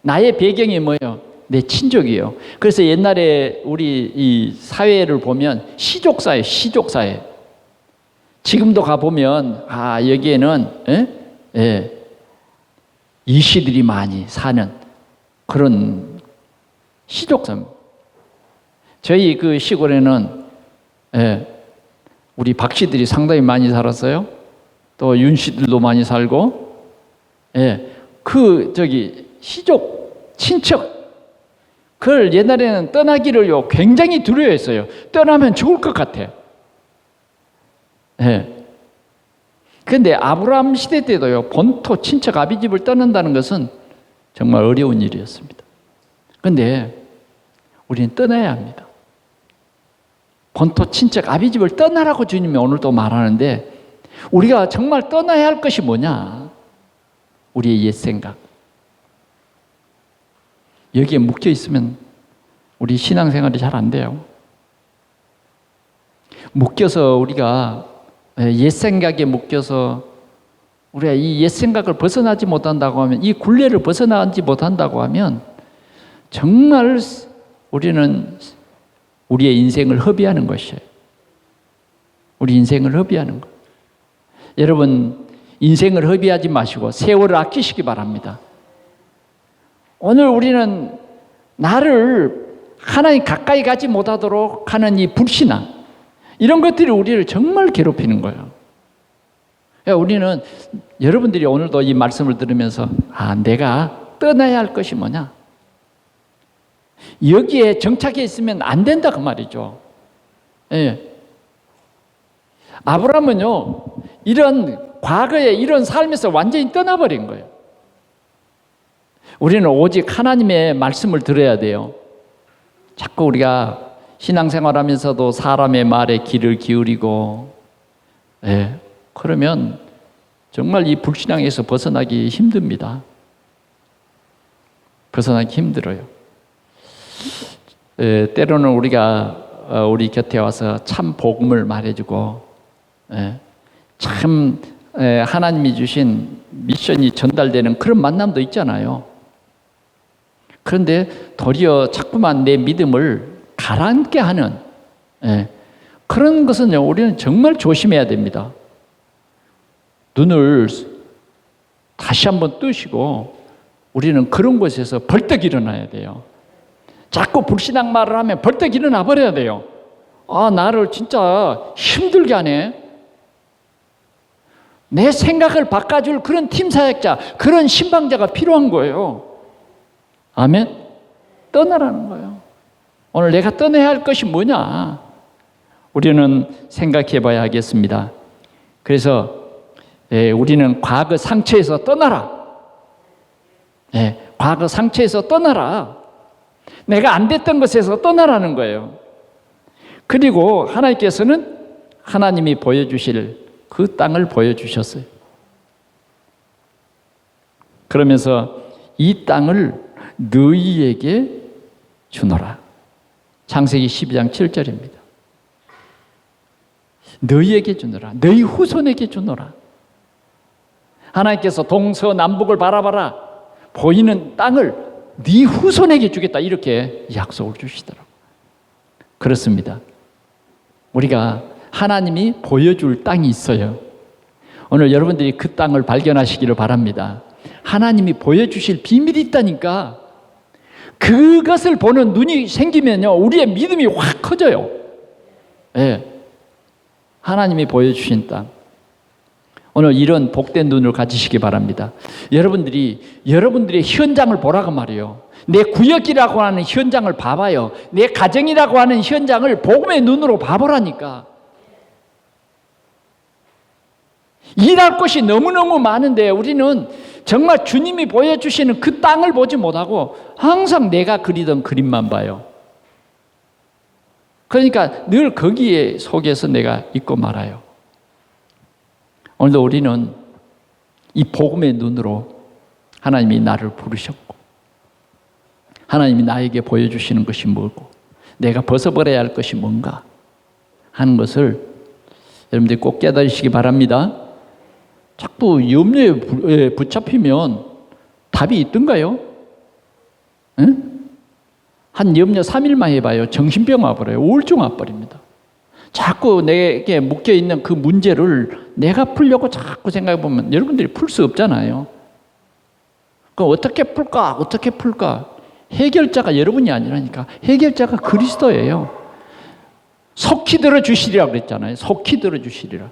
나의 배경이 뭐예요? 내 친족이에요. 그래서 옛날에 우리 이 사회를 보면 시족사회, 시족사회. 지금도 가보면 여기에는 이시들이 많이 사는 그런 시족사회. 저희 그 시골에는 우리 박씨들이 상당히 많이 살았어요. 또 윤씨들도 많이 살고, 시족, 친척, 그걸 옛날에는 떠나기를요 굉장히 두려워했어요. 떠나면 죽을 것 같아. 그런데 아브라함 시대 때도요 본토, 친척, 아비집을 떠난다는 것은 정말 어려운 일이었습니다. 그런데 우리는 떠나야 합니다. 본토, 친척, 아비집을 떠나라고 주님이 오늘도 말하는데 우리가 정말 떠나야 할 것이 뭐냐? 우리의 옛 생각. 여기에 묶여 있으면 우리 신앙생활이 잘 안 돼요. 묶여서 우리가 옛 생각에 묶여서 우리가 이 옛 생각을 벗어나지 못한다고 하면, 이 굴레를 벗어나지 못한다고 하면 정말 우리는 우리의 인생을 허비하는 것이에요. 우리 인생을 허비하는 것. 여러분, 인생을 허비하지 마시고 세월을 아끼시기 바랍니다. 오늘 우리는 나를 하나님 가까이 가지 못하도록 하는 이 불신앙, 이런 것들이 우리를 정말 괴롭히는 거예요. 우리는, 여러분들이 오늘도 이 말씀을 들으면서 내가 떠나야 할 것이 뭐냐? 여기에 정착해 있으면 안 된다 그 말이죠. 아브라함은요 이런 과거에 이런 삶에서 완전히 떠나버린 거예요. 우리는 오직 하나님의 말씀을 들어야 돼요. 자꾸 우리가 신앙생활하면서도 사람의 말에 귀를 기울이고 예, 그러면 정말 이 불신앙에서 벗어나기 힘듭니다. 벗어나기 힘들어요. 예, 때로는 우리가 우리 곁에 와서 참 복음을 말해주고, 예, 참 하나님이 주신 미션이 전달되는 그런 만남도 있잖아요. 그런데 도리어 자꾸만 내 믿음을 가라앉게 하는, 예, 그런 것은요, 우리는 정말 조심해야 됩니다. 눈을 다시 한번 뜨시고 우리는 그런 곳에서 벌떡 일어나야 돼요. 자꾸 불신앙 말을 하면 벌떡 일어나 버려야 돼요. 아, 나를 진짜 힘들게 하네. 내 생각을 바꿔줄 그런 팀사역자, 그런 신방자가 필요한 거예요. 아멘? 떠나라는 거예요. 오늘 내가 떠나야 할 것이 뭐냐? 우리는 생각해 봐야 하겠습니다. 그래서 우리는 과거 상처에서 떠나라. 과거 상처에서 떠나라. 내가 안 됐던 것에서 떠나라는 거예요. 그리고 하나님께서는 하나님이 보여주실 그 땅을 보여주셨어요. 그러면서 이 땅을 너희에게 주노라. 창세기 12장 7절입니다. 너희에게 주노라. 너희 후손에게 주노라. 하나님께서 동서남북을 바라봐라. 보이는 땅을 네 후손에게 주겠다. 이렇게 약속을 주시더라고요. 그렇습니다. 우리가 하나님이 보여줄 땅이 있어요. 오늘 여러분들이 그 땅을 발견하시기를 바랍니다. 하나님이 보여주실 비밀이 있다니까. 그것을 보는 눈이 생기면요, 우리의 믿음이 확 커져요. 네. 하나님이 보여주신 땅. 오늘 이런 복된 눈을 가지시기 바랍니다. 여러분들의 현장을 보라고 말이에요. 내 구역이라고 하는 현장을 봐봐요. 내 가정이라고 하는 현장을 복음의 눈으로 봐보라니까. 일할 것이 너무너무 많은데 우리는 정말 주님이 보여주시는 그 땅을 보지 못하고 항상 내가 그리던 그림만 봐요. 그러니까 늘 거기에 속에서 내가 있고 말아요. 오늘도 우리는 이 복음의 눈으로 하나님이 나를 부르셨고 하나님이 나에게 보여주시는 것이 뭐고 내가 벗어버려야 할 것이 뭔가 하는 것을 여러분들이 꼭 깨달으시기 바랍니다. 자꾸 염려에 붙잡히면 답이 있던가요? 응? 한 염려 3일만 해봐요. 정신병 와버려요. 우울증 와버립니다. 자꾸 내게 묶여있는 그 문제를 내가 풀려고 자꾸 생각해보면 여러분들이 풀 수 없잖아요. 그럼 어떻게 풀까? 어떻게 풀까? 해결자가 여러분이 아니라니까. 해결자가 그리스도예요. 속히 들어주시리라 그랬잖아요. 속히 들어주시리라.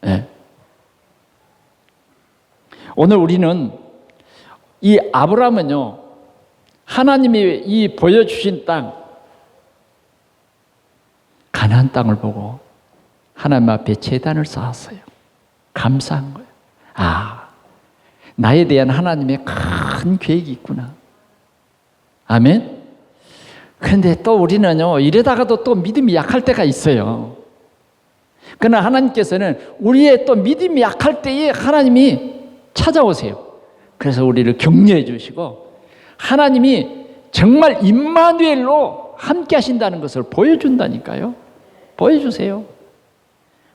네. 오늘 우리는 이 아브라함은요, 하나님이 이 보여주신 땅, 가나안 땅을 보고 하나님 앞에 제단을 쌓았어요. 감사한 거예요. 아, 나에 대한 하나님의 큰 계획이 있구나. 아멘? 그런데 또 우리는요, 이러다가도 또 믿음이 약할 때가 있어요. 그러나 하나님께서는 우리의 또 믿음이 약할 때에 하나님이 찾아오세요. 그래서 우리를 격려해 주시고 하나님이 정말 임마누엘로 함께 하신다는 것을 보여준다니까요. 보여주세요.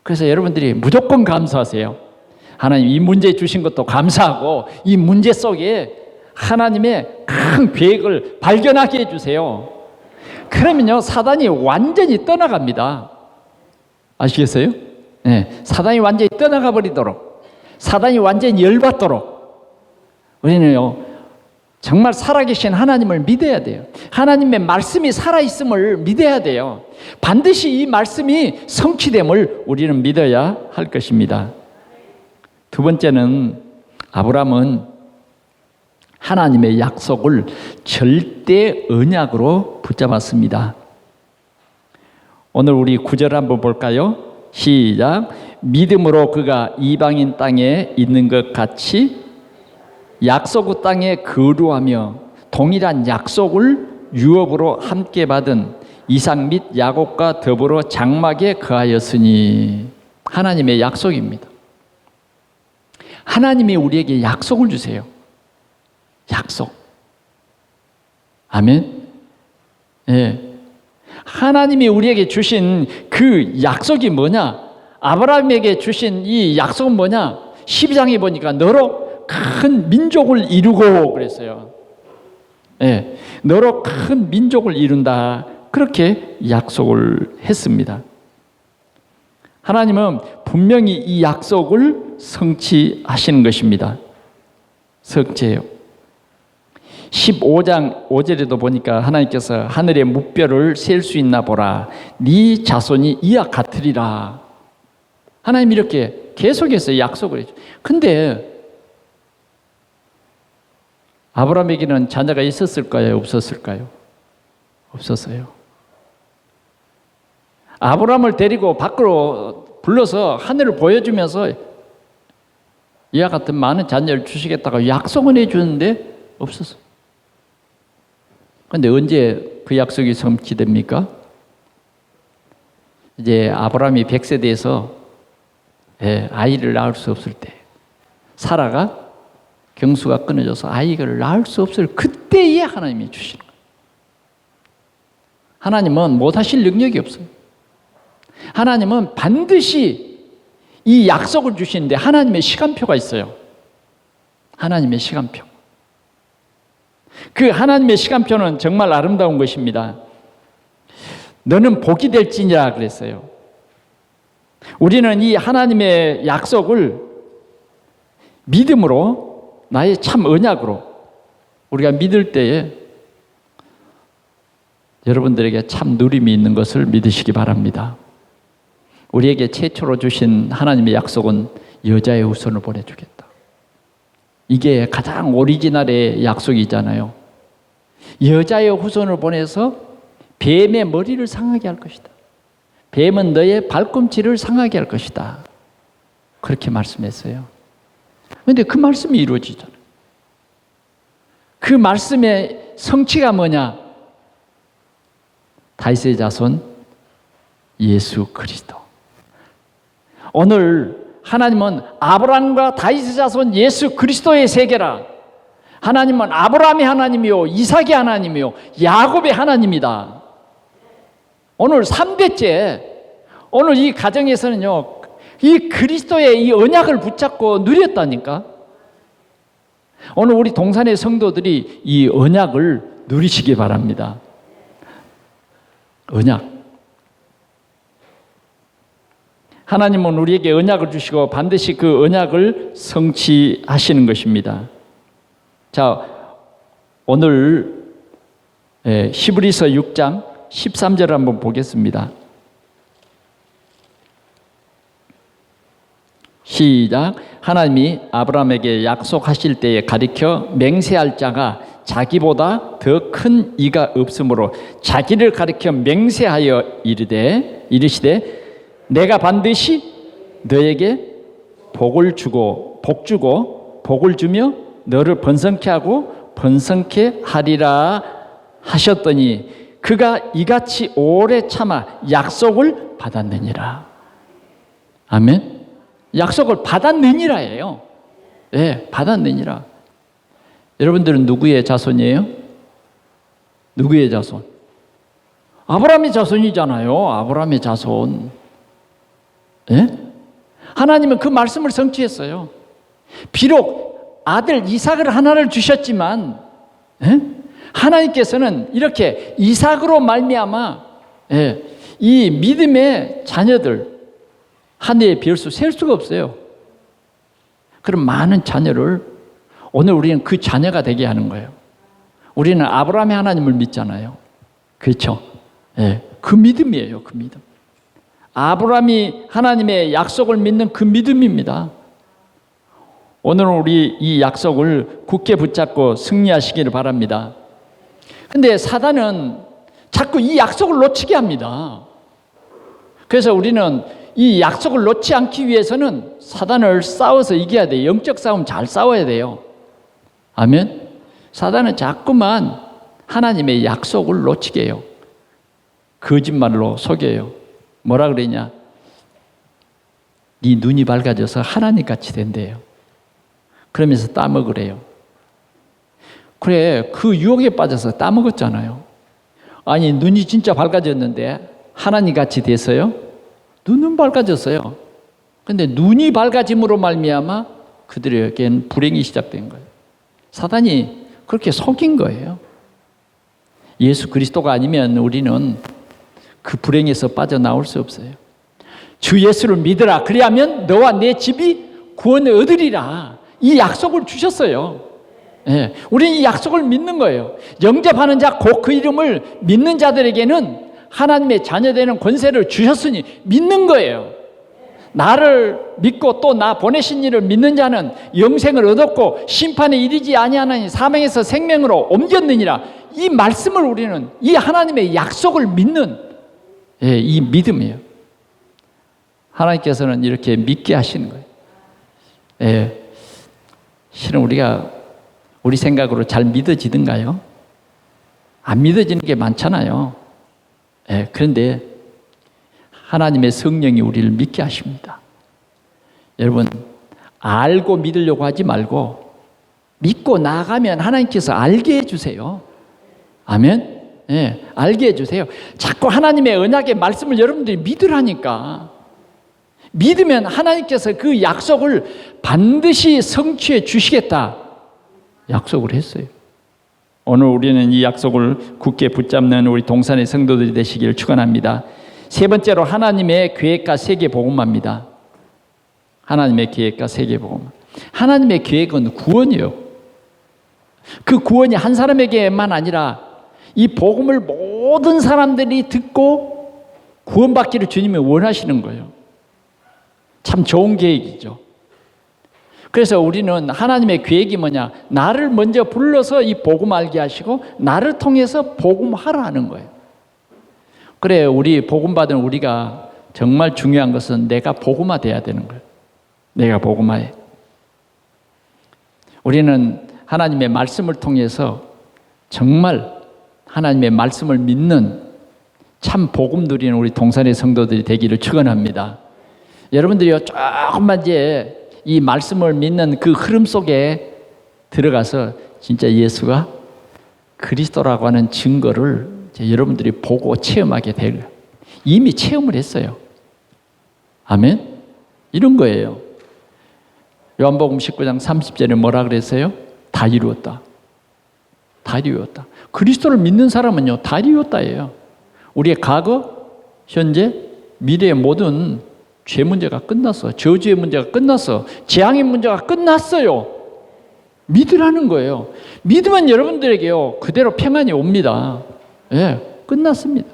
그래서 여러분들이 무조건 감사하세요. 하나님 이 문제 주신 것도 감사하고 이 문제 속에 하나님의 큰 계획을 발견하게 해주세요. 그러면요, 사단이 완전히 떠나갑니다. 아시겠어요? 네, 사단이 완전히 떠나가 버리도록, 사단이 완전히 열받도록 우리는요, 정말 살아계신 하나님을 믿어야 돼요. 하나님의 말씀이 살아있음을 믿어야 돼요. 반드시 이 말씀이 성취됨을 우리는 믿어야 할 것입니다. 두 번째는 아브라함은 하나님의 약속을 절대 언약으로 붙잡았습니다. 오늘 우리 9절 한번 볼까요? 시작. 믿음으로 그가 이방인 땅에 있는 것 같이 약속의 땅에 거류하며 동일한 약속을 유업으로 함께 받은 이삭 및 야곱과 더불어 장막에 거하였으니. 하나님의 약속입니다. 하나님이 우리에게 약속을 주세요. 약속. 아멘. 예. 하나님이 우리에게 주신 그 약속이 뭐냐? 아브라함에게 주신 이 약속은 뭐냐? 12장에 보니까 너로 큰 민족을 이루고 그랬어요. 예. 너로 큰 민족을 이룬다. 그렇게 약속을 했습니다. 하나님은 분명히 이 약속을 성취하시는 것입니다. 성취해요. 15장 5절에도 보니까 하나님께서 하늘의 묵별을 셀 수 있나 보라. 네 자손이 이와 같으리라. 하나님 이렇게 계속해서 약속을 해줘. 근데 아브라함에게는 자녀가 있었을까요? 없었을까요? 없었어요. 아브라함을 데리고 밖으로 불러서 하늘을 보여주면서 이와 같은 많은 자녀를 주시겠다고 약속은 해주는데 없었어요. 그런데 언제 그 약속이 성취됩니까? 이제 아브라함이 100세 돼서 아이를 낳을 수 없을 때, 사라가 경수가 끊어져서 아이를 낳을 수 없을 그때에 하나님이 주시는 거예요. 하나님은 못하실 능력이 없어요. 하나님은 반드시 이 약속을 주시는데 하나님의 시간표가 있어요. 하나님의 시간표. 그 하나님의 시간표는 정말 아름다운 것입니다. 너는 복이 될지니라 그랬어요. 우리는 이 하나님의 약속을 믿음으로, 나의 참 언약으로 우리가 믿을 때에 여러분들에게 참 누림이 있는 것을 믿으시기 바랍니다. 우리에게 최초로 주신 하나님의 약속은 여자의 후손을 보내주겠다. 이게 가장 오리지널의 약속이잖아요. 여자의 후손을 보내서 뱀의 머리를 상하게 할 것이다. 뱀은 너의 발꿈치를 상하게 할 것이다. 그렇게 말씀했어요. 그런데 그 말씀이 이루어지잖아요. 그 말씀의 성취가 뭐냐? 다윗의 자손 예수 그리스도. 오늘 하나님은 아브라함과 다윗의 자손 예수 그리스도의 세계라. 하나님은 아브라함의 하나님이요, 이삭의 하나님이요, 야곱의 하나님이다. 오늘 3대째, 오늘 이 가정에서는요, 이 그리스도의 이 언약을 붙잡고 누렸다니까. 오늘 우리 동산의 성도들이 이 언약을 누리시기 바랍니다. 언약. 하나님은 우리에게 언약을 주시고 반드시 그 언약을 성취하시는 것입니다. 자, 오늘 히브리서 6장 13절을 한번 보겠습니다. 시작. 하나님이 아브라함에게 약속하실 때에 가리켜 맹세할 자가 자기보다 더 큰 이가 없으므로 자기를 가리켜 맹세하여 이르시되 내가 반드시 너에게 복을 주고 복을 주며 너를 번성케 하고 번성케 하리라 하셨더니 그가 이같이 오래 참아 약속을 받았느니라. 아멘. 약속을 받았느니라예요. 네, 받았느니라. 여러분들은 누구의 자손이에요? 누구의 자손? 아브라함의 자손이잖아요. 아브라함의 자손. 네? 하나님은 그 말씀을 성취했어요. 비록 아들 이삭을 하나를 주셨지만 하나님께서는 이렇게 이삭으로 말미암아 이 믿음의 자녀들 하늘의 별수 셀 수가 없어요. 그런 많은 자녀를 오늘 우리는 그 자녀가 되게 하는 거예요. 우리는 아브라함의 하나님을 믿잖아요. 그렇죠? 그 믿음이에요. 그 믿음. 아브라함이 하나님의 약속을 믿는 그 믿음입니다. 오늘은 우리 이 약속을 굳게 붙잡고 승리하시기를 바랍니다. 근데 사단은 자꾸 이 약속을 놓치게 합니다. 그래서 우리는 이 약속을 놓지 않기 위해서는 사단을 싸워서 이겨야 돼요. 영적 싸움 잘 싸워야 돼요. 아멘. 사단은 자꾸만 하나님의 약속을 놓치게 해요. 거짓말로 속여요. 뭐라 그러냐? 네 눈이 밝아져서 하나님같이 된대요. 그러면서 따먹으래요. 그래, 그 유혹에 빠져서 따먹었잖아요. 아니, 눈이 진짜 밝아졌는데 하나님같이 됐어요? 눈은 밝아졌어요. 근데 눈이 밝아짐으로 말미암아 그들에겐 불행이 시작된 거예요. 사단이 그렇게 속인 거예요. 예수 그리스도가 아니면 우리는 그 불행에서 빠져나올 수 없어요. 주 예수를 믿으라. 그리하면 너와 내 집이 구원을 얻으리라. 이 약속을 주셨어요. 예, 우리는 이 약속을 믿는 거예요. 영접하는 자, 곧 그 이름을 믿는 자들에게는 하나님의 자녀되는 권세를 주셨으니 믿는 거예요. 나를 믿고 또 나 보내신 이를 믿는 자는 영생을 얻었고 심판에 이르지 아니하나니 사망에서 생명으로 옮겼느니라. 이 말씀을 우리는 이 하나님의 약속을 믿는 이 믿음이에요. 하나님께서는 이렇게 믿게 하시는 거예요. 실은 우리가 우리 생각으로 잘 믿어지던가요? 안 믿어지는 게 많잖아요. 그런데 하나님의 성령이 우리를 믿게 하십니다. 여러분, 알고 믿으려고 하지 말고 믿고 나가면 하나님께서 알게 해주세요. 아멘? 알게 해주세요. 자꾸 하나님의 언약의 말씀을 여러분들이 믿으라니까. 믿으면 하나님께서 그 약속을 반드시 성취해 주시겠다 약속을 했어요. 오늘 우리는 이 약속을 굳게 붙잡는 우리 동산의 성도들이 되시기를 축원합니다. 세 번째로 하나님의 계획과 세계 복음화입니다. 하나님의 계획과 세계 복음화. 하나님의 계획은 구원이에요. 그 구원이 한 사람에게만 아니라 이 복음을 모든 사람들이 듣고 구원받기를 주님이 원하시는 거예요. 참 좋은 계획이죠. 그래서 우리는 하나님의 계획이 뭐냐? 나를 먼저 불러서 이 복음 알게 하시고 나를 통해서 복음하라 하는 거예요. 그래, 우리 복음 받은 우리가 정말 중요한 것은 내가 복음화 돼야 되는 거예요. 내가 복음화해. 우리는 하나님의 말씀을 통해서 정말 하나님의 말씀을 믿는 참 복음 누리는 우리 동산의 성도들이 되기를 축원합니다. 여러분들이요, 조금만 이제 이 말씀을 믿는 그 흐름 속에 들어가서 진짜 예수가 그리스도라고 하는 증거를 여러분들이 보고 체험하게 될 거예요. 이미 체험을 했어요. 아멘? 이런 거예요. 요한복음 19장 30절에 뭐라 그랬어요? 다 이루었다. 다 이루었다. 그리스도를 믿는 사람은요, 다 이루었다예요. 우리의 과거, 현재, 미래의 모든 죄 문제가 끝났어. 저주의 문제가 끝났어. 재앙의 문제가 끝났어요. 믿으라는 거예요. 믿으면 여러분들에게요, 그대로 평안이 옵니다. 끝났습니다.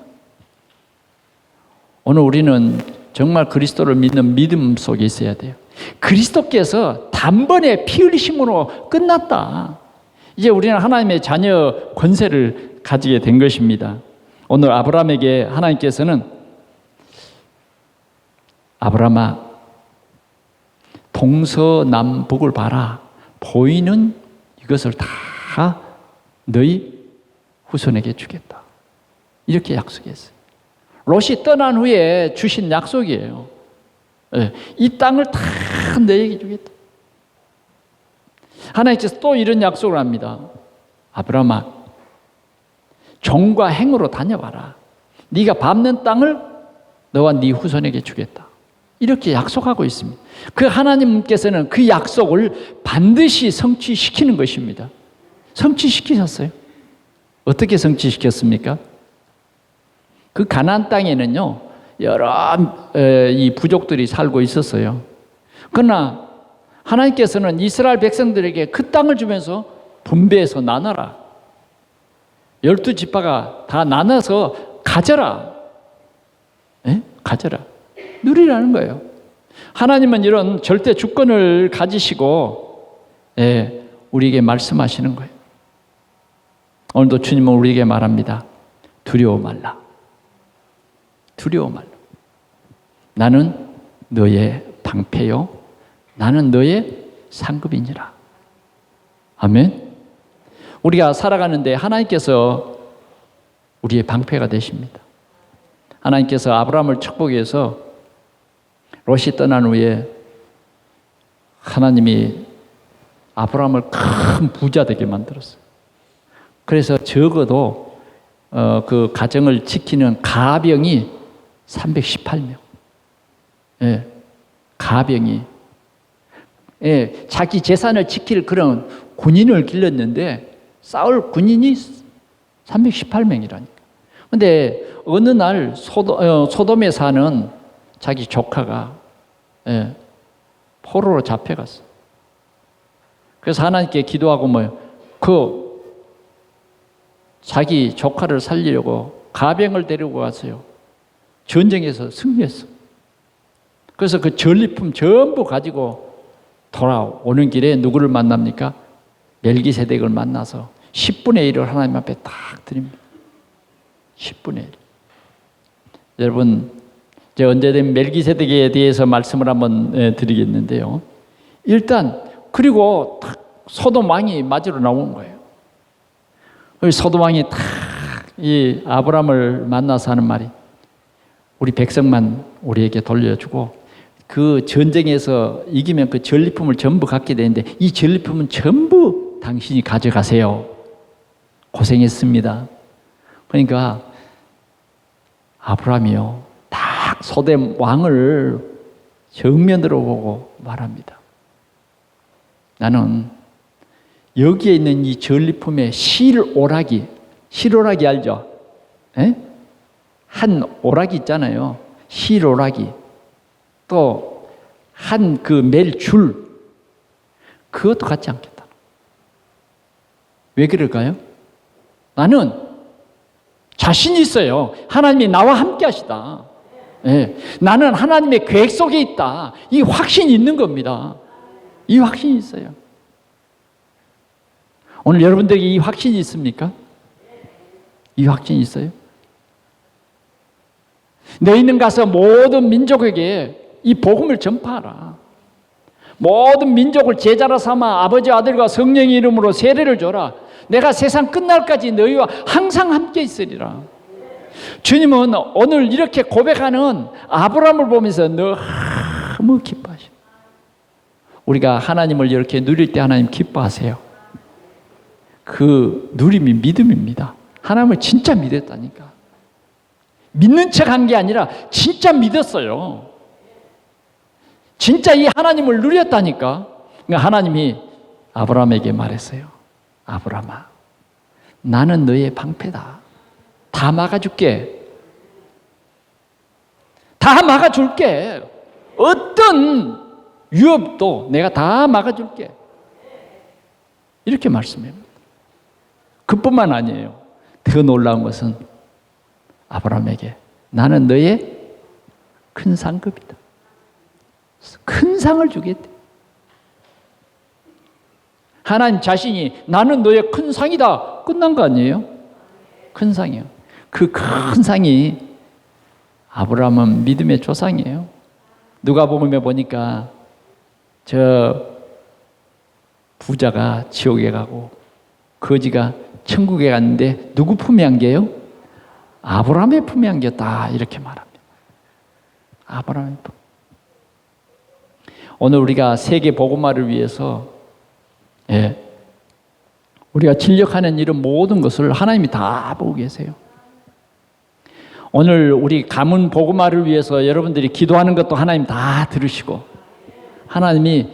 오늘 우리는 정말 그리스도를 믿는 믿음 속에 있어야 돼요. 그리스도께서 단번에 피 흘리심으로 끝났다. 이제 우리는 하나님의 자녀 권세를 가지게 된 것입니다. 오늘 아브라함에게 하나님께서는 아브라함아, 동서남북을 봐라. 보이는 이것을 다 너희 후손에게 주겠다. 이렇게 약속했어요. 롯이 떠난 후에 주신 약속이에요. 이 땅을 다 너에게 주겠다. 하나님께서 또 이런 약속을 합니다. 아브라함아, 종과 행으로 다녀봐라. 네가 밟는 땅을 너와 네 후손에게 주겠다. 이렇게 약속하고 있습니다. 그 하나님께서는 그 약속을 반드시 성취시키는 것입니다. 성취시키셨어요. 어떻게 성취시켰습니까? 그 가나안 땅에는요, 여러 이 부족들이 살고 있었어요. 그러나 하나님께서는 이스라엘 백성들에게 그 땅을 주면서 분배해서 나눠라. 12지파가 다 나눠서 가져라. 가져라. 누리라는 거예요. 하나님은 이런 절대 주권을 가지시고 우리에게 말씀하시는 거예요. 오늘도 주님은 우리에게 말합니다. 두려워 말라. 두려워 말라. 나는 너의 방패요, 나는 너의 상급이니라. 아멘. 우리가 살아가는데 하나님께서 우리의 방패가 되십니다. 하나님께서 아브라함을 축복해서 롯이 떠난 후에 하나님이 아브라함을 큰 부자 되게 만들었어요. 그래서 적어도 그 가정을 지키는 가병이 318명. 예, 가병이. 예, 자기 재산을 지킬 그런 군인을 길렀는데 싸울 군인이 318명이라니까. 근데 어느 날 소돔에 사는 자기 조카가 포로로 잡혀갔어. 그래서 하나님께 기도하고 자기 조카를 살리려고 가병을 데리고 갔어요. 전쟁에서 승리했어. 그래서 그 전리품 전부 가지고 돌아오는 길에 누구를 만납니까? 멜기세덱을 만나서 10분의 1을 하나님 앞에 딱 드립니다. 10분의 1. 여러분, 이제 언제든 멜기세덱에 대해서 말씀을 한번 드리겠는데요. 일단 그리고 딱 소돔 왕이 맞으러 나온 거예요. 소돔 왕이 딱 이 아브라함을 만나서 하는 말이, 우리 백성만 우리에게 돌려주고 그 전쟁에서 이기면 그 전리품을 전부 갖게 되는데 이 전리품은 전부 당신이 가져가세요. 고생했습니다. 그러니까 아브라함이요, 딱 소돔 왕을 정면으로 보고 말합니다. 나는 여기에 있는 이 전리품의 실오라기 알죠? 에? 한 오라기 있잖아요. 실오라기. 또 한 그 멜줄, 그것도 갖지 않겠다. 왜 그럴까요? 나는 자신이 있어요. 하나님이 나와 함께 하시다. 예. 나는 하나님의 계획 속에 있다. 이 확신이 있는 겁니다. 이 확신이 있어요. 오늘 여러분들에게 이 확신이 있습니까? 이 확신이 있어요? 너희는 가서 모든 민족에게 이 복음을 전파하라. 모든 민족을 제자로 삼아 아버지, 아들과 성령의 이름으로 세례를 줘라. 내가 세상 끝날까지 너희와 항상 함께 있으리라. 주님은 오늘 이렇게 고백하는 아브라함을 보면서 너무 기뻐하십니다. 우리가 하나님을 이렇게 누릴 때 하나님 기뻐하세요. 그 누림이 믿음입니다. 하나님을 진짜 믿었다니까. 믿는 척 한 게 아니라 진짜 믿었어요. 진짜 이 하나님을 누렸다니까. 그러니까 하나님이 아브라함에게 말했어요. 아브라함아, 나는 너의 방패다. 다 막아줄게. 다 막아줄게. 어떤 위협도 내가 다 막아줄게. 이렇게 말씀해요. 그뿐만 아니에요. 더 놀라운 것은 아브라함에게 나는 너의 큰 상급이다. 큰 상을 주겠대. 하나님 자신이 나는 너의 큰 상이다. 끝난 거 아니에요? 큰 상이요. 그 큰 상이 아브라함은 믿음의 조상이에요. 누가복음에 보니까 저 부자가 지옥에 가고 거지가 천국에 갔는데 누구 품에 안겨요? 아브라함의 품에 안겼다. 이렇게 말합니다. 아브라함의 품. 오늘 우리가 세계 복음화를 위해서 우리가 진력하는 이런 모든 것을 하나님이 다 보고 계세요. 오늘 우리 가문 복음화를 위해서 여러분들이 기도하는 것도 하나님 다 들으시고 하나님이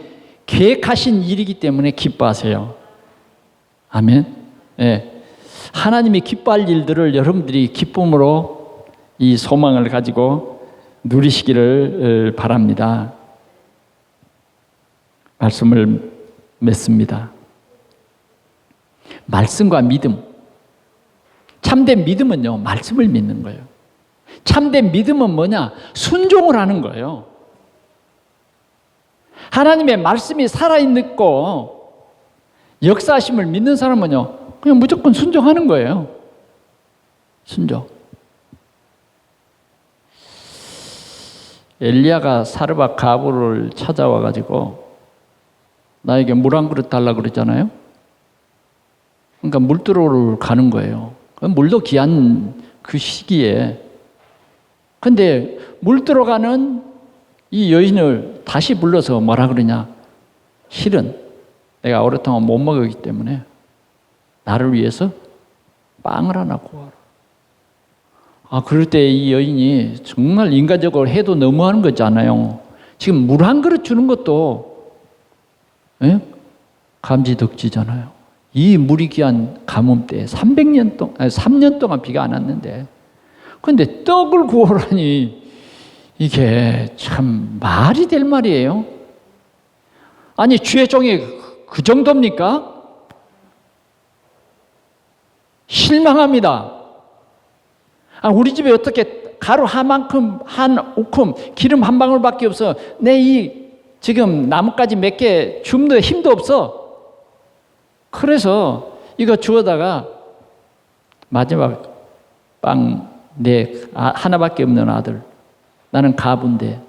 계획하신 일이기 때문에 기뻐하세요. 아멘. 하나님이 기뻐할 일들을 여러분들이 기쁨으로 이 소망을 가지고 누리시기를 바랍니다. 말씀을 맺습니다. 말씀과 믿음. 참된 믿음은요, 말씀을 믿는 거예요. 참된 믿음은 뭐냐? 순종을 하는 거예요. 하나님의 말씀이 살아있고 역사하심을 믿는 사람은요, 그냥 무조건 순종하는 거예요. 순종. 엘리야가 사르밧 가부를 찾아와 가지고 나에게 물 한 그릇 달라고 그랬잖아요. 그러니까 물들어를 가는 거예요. 물도 귀한 그 시기에. 근데 물 들어가는 이 여인을 다시 불러서 뭐라 그러냐? 실은 내가 오랫동안 못 먹었기 때문에 나를 위해서 빵을 하나 구하라. 그럴 때 이 여인이 정말 인간적으로 해도 너무하는 거잖아요. 지금 물 한 그릇 주는 것도 감지덕지잖아요. 이 물이 귀한 가뭄 때 3년 동안 비가 안 왔는데, 그런데 떡을 구하라니 이게 참 말이 될 말이에요. 아니, 주의 종이 그 정도입니까? 실망합니다. 우리 집에 어떻게 가루 한만큼, 한 우큼, 기름 한 방울밖에 없어. 내 이 지금 나뭇가지 몇 개 줍는 힘도 없어. 그래서 이거 주워다가 마지막 빵 내 하나밖에 없는 아들, 나는 가부인데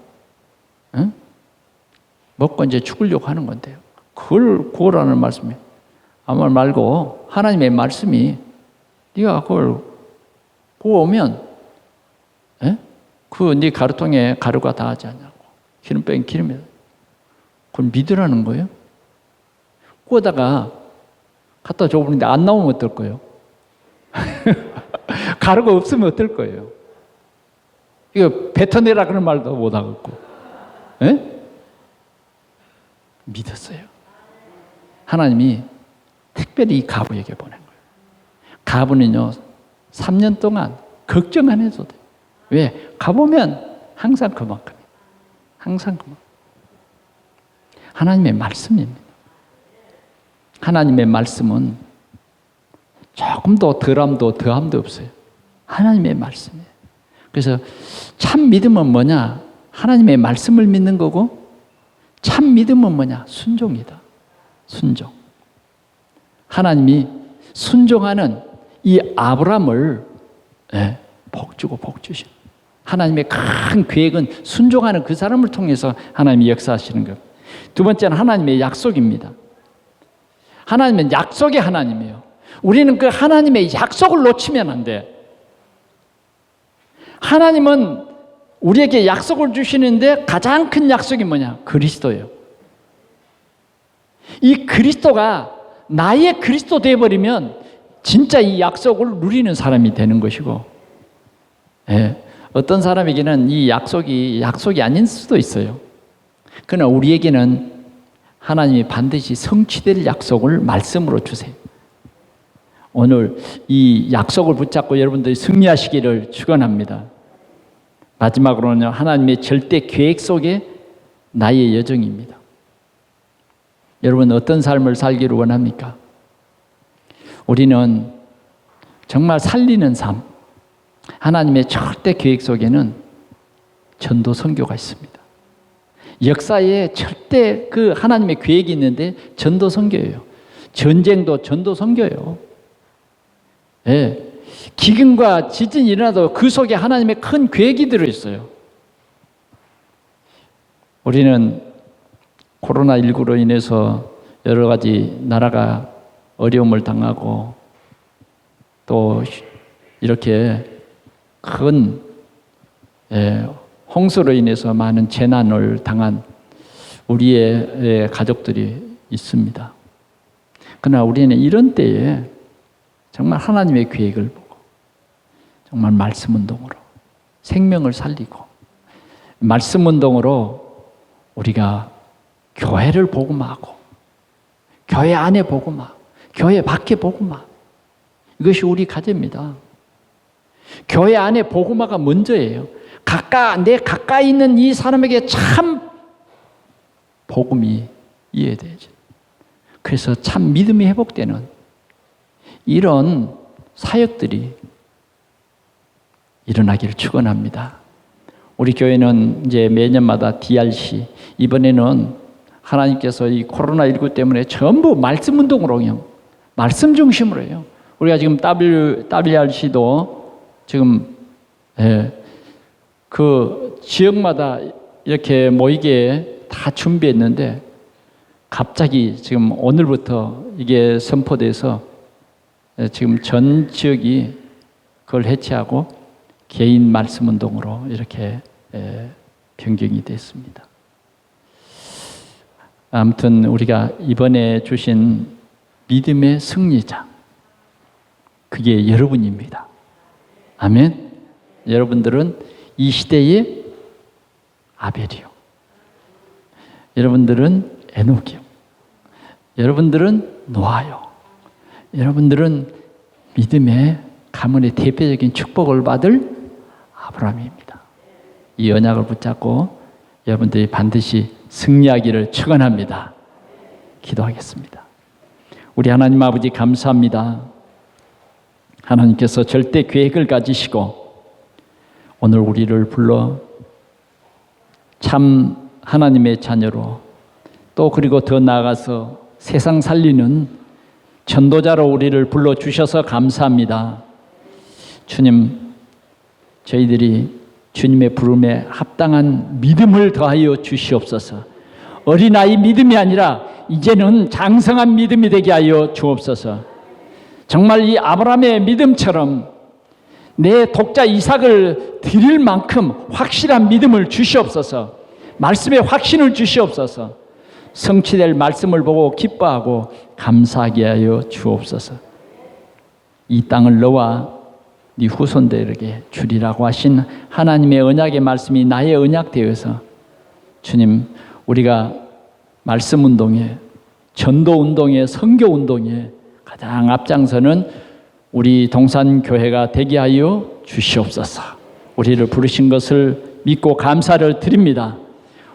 먹고 이제 죽으려고 하는 건데요. 그걸 구하라는 말씀이에요. 아무 말 말고 하나님의 말씀이 네가 그걸 구워오면 그 네 가루통에 가루가 다 하지 않냐고, 기름병 기름에, 그걸 믿으라는 거예요. 구워다가 갖다 줘보는데 안 나오면 어떨 거예요? 가루가 없으면 어떨 거예요? 이거 뱉어내라 그런 말도 못 하겠고, 믿었어요. 하나님이 특별히 이 가부에게 보낸 거예요. 가부는요 3년 동안 걱정 안 해도 돼요. 왜? 가보면 항상 그만큼이에요. 항상 그만큼. 하나님의 말씀입니다. 하나님의 말씀은 조금도 덜함도 더함도 없어요. 하나님의 말씀이에요. 그래서 참 믿음은 뭐냐? 하나님의 말씀을 믿는 거고, 참 믿음은 뭐냐? 순종이다. 순종. 하나님이 순종하는 이 아브라함을 복 주고 복 주신, 하나님의 큰 계획은 순종하는 그 사람을 통해서 하나님이 역사하시는 것. 두 번째는 하나님의 약속입니다. 하나님은 약속의 하나님이에요. 우리는 그 하나님의 약속을 놓치면 안 돼. 하나님은 우리에게 약속을 주시는데 가장 큰 약속이 뭐냐? 그리스도예요. 이 그리스도가 나의 그리스도 되어버리면 진짜 이 약속을 누리는 사람이 되는 것이고, 어떤 사람에게는 이 약속이 아닐 수도 있어요. 그러나 우리에게는 하나님이 반드시 성취될 약속을 말씀으로 주세요. 오늘 이 약속을 붙잡고 여러분들이 승리하시기를 축원합니다. 마지막으로는 하나님의 절대 계획 속에 나의 여정입니다. 여러분 어떤 삶을 살기를 원합니까? 우리는 정말 살리는 삶, 하나님의 절대 계획 속에는 전도 선교가 있습니다. 역사에 절대 그 하나님의 계획이 있는데 전도 선교예요. 전쟁도 전도 선교예요. 기근과 지진이 일어나도 그 속에 하나님의 큰 계획이 들어있어요. 우리는 코로나19로 인해서 여러 가지 나라가 어려움을 당하고 또 이렇게 큰 홍수로 인해서 많은 재난을 당한 우리의 가족들이 있습니다. 그러나 우리는 이런 때에 정말 하나님의 계획을 보고 정말 말씀 운동으로 생명을 살리고 말씀 운동으로 우리가 교회를 복음화하고 교회 안에 복음화, 교회 밖에 복음화, 이것이 우리 과제입니다. 교회 안에 복음화가 먼저예요. 내 가까이 있는 이 사람에게 참 복음이 이해되죠. 그래서 참 믿음이 회복되는 이런 사역들이 일어나기를 축원합니다. 우리 교회는 이제 매년마다 DRC, 이번에는 하나님께서 이 코로나19 때문에 전부 말씀 운동으로 말씀 중심으로 해요. 우리가 지금 WRC도 지금 그 지역마다 이렇게 모이게 다 준비했는데 갑자기 지금 오늘부터 이게 선포돼서 지금 전 지역이 그걸 해체하고 개인 말씀 운동으로 이렇게 변경이 됐습니다. 아무튼 우리가 이번에 주신 믿음의 승리자, 그게 여러분입니다. 아멘. 여러분들은 이 시대의 아벨이요, 여러분들은 에녹이요, 여러분들은 노아요, 여러분들은 믿음의 가문의 대표적인 축복을 받을 아브라함입니다. 이 언약을 붙잡고 여러분들이 반드시 승리하기를 축원합니다. 기도하겠습니다. 우리 하나님 아버지 감사합니다. 하나님께서 절대 계획을 가지시고 오늘 우리를 불러 참 하나님의 자녀로, 또 그리고 더 나아가서 세상 살리는 전도자로 우리를 불러주셔서 감사합니다. 주님, 저희들이 주님의 부름에 합당한 믿음을 더하여 주시옵소서. 어린아이 믿음이 아니라 이제는 장성한 믿음이 되게 하여 주옵소서. 정말 이 아브라함의 믿음처럼 내 독자 이삭을 드릴 만큼 확실한 믿음을 주시옵소서. 말씀에 확신을 주시옵소서. 성취될 말씀을 보고 기뻐하고 감사하게 하여 주옵소서. 이 땅을 너와 네 후손들에게 주리라고 하신 하나님의 언약의 말씀이 나의 언약 되어서 주님, 우리가 말씀 운동에, 전도 운동에, 선교 운동에 가장 앞장서는 우리 동산교회가 되게 하여 주시옵소서. 우리를 부르신 것을 믿고 감사를 드립니다.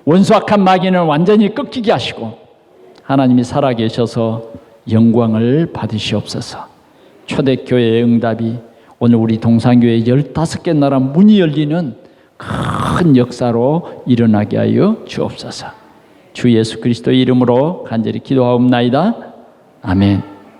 원수악한 마귀는 완전히 꺾이게 하시고 하나님이 살아계셔서 영광을 받으시옵소서. 초대교회의 응답이 오늘 우리 동산교회 15개 나라 문이 열리는 큰 역사로 일어나게 하여 주옵소서. 주 예수 그리스도의 이름으로 간절히 기도하옵나이다. 아멘.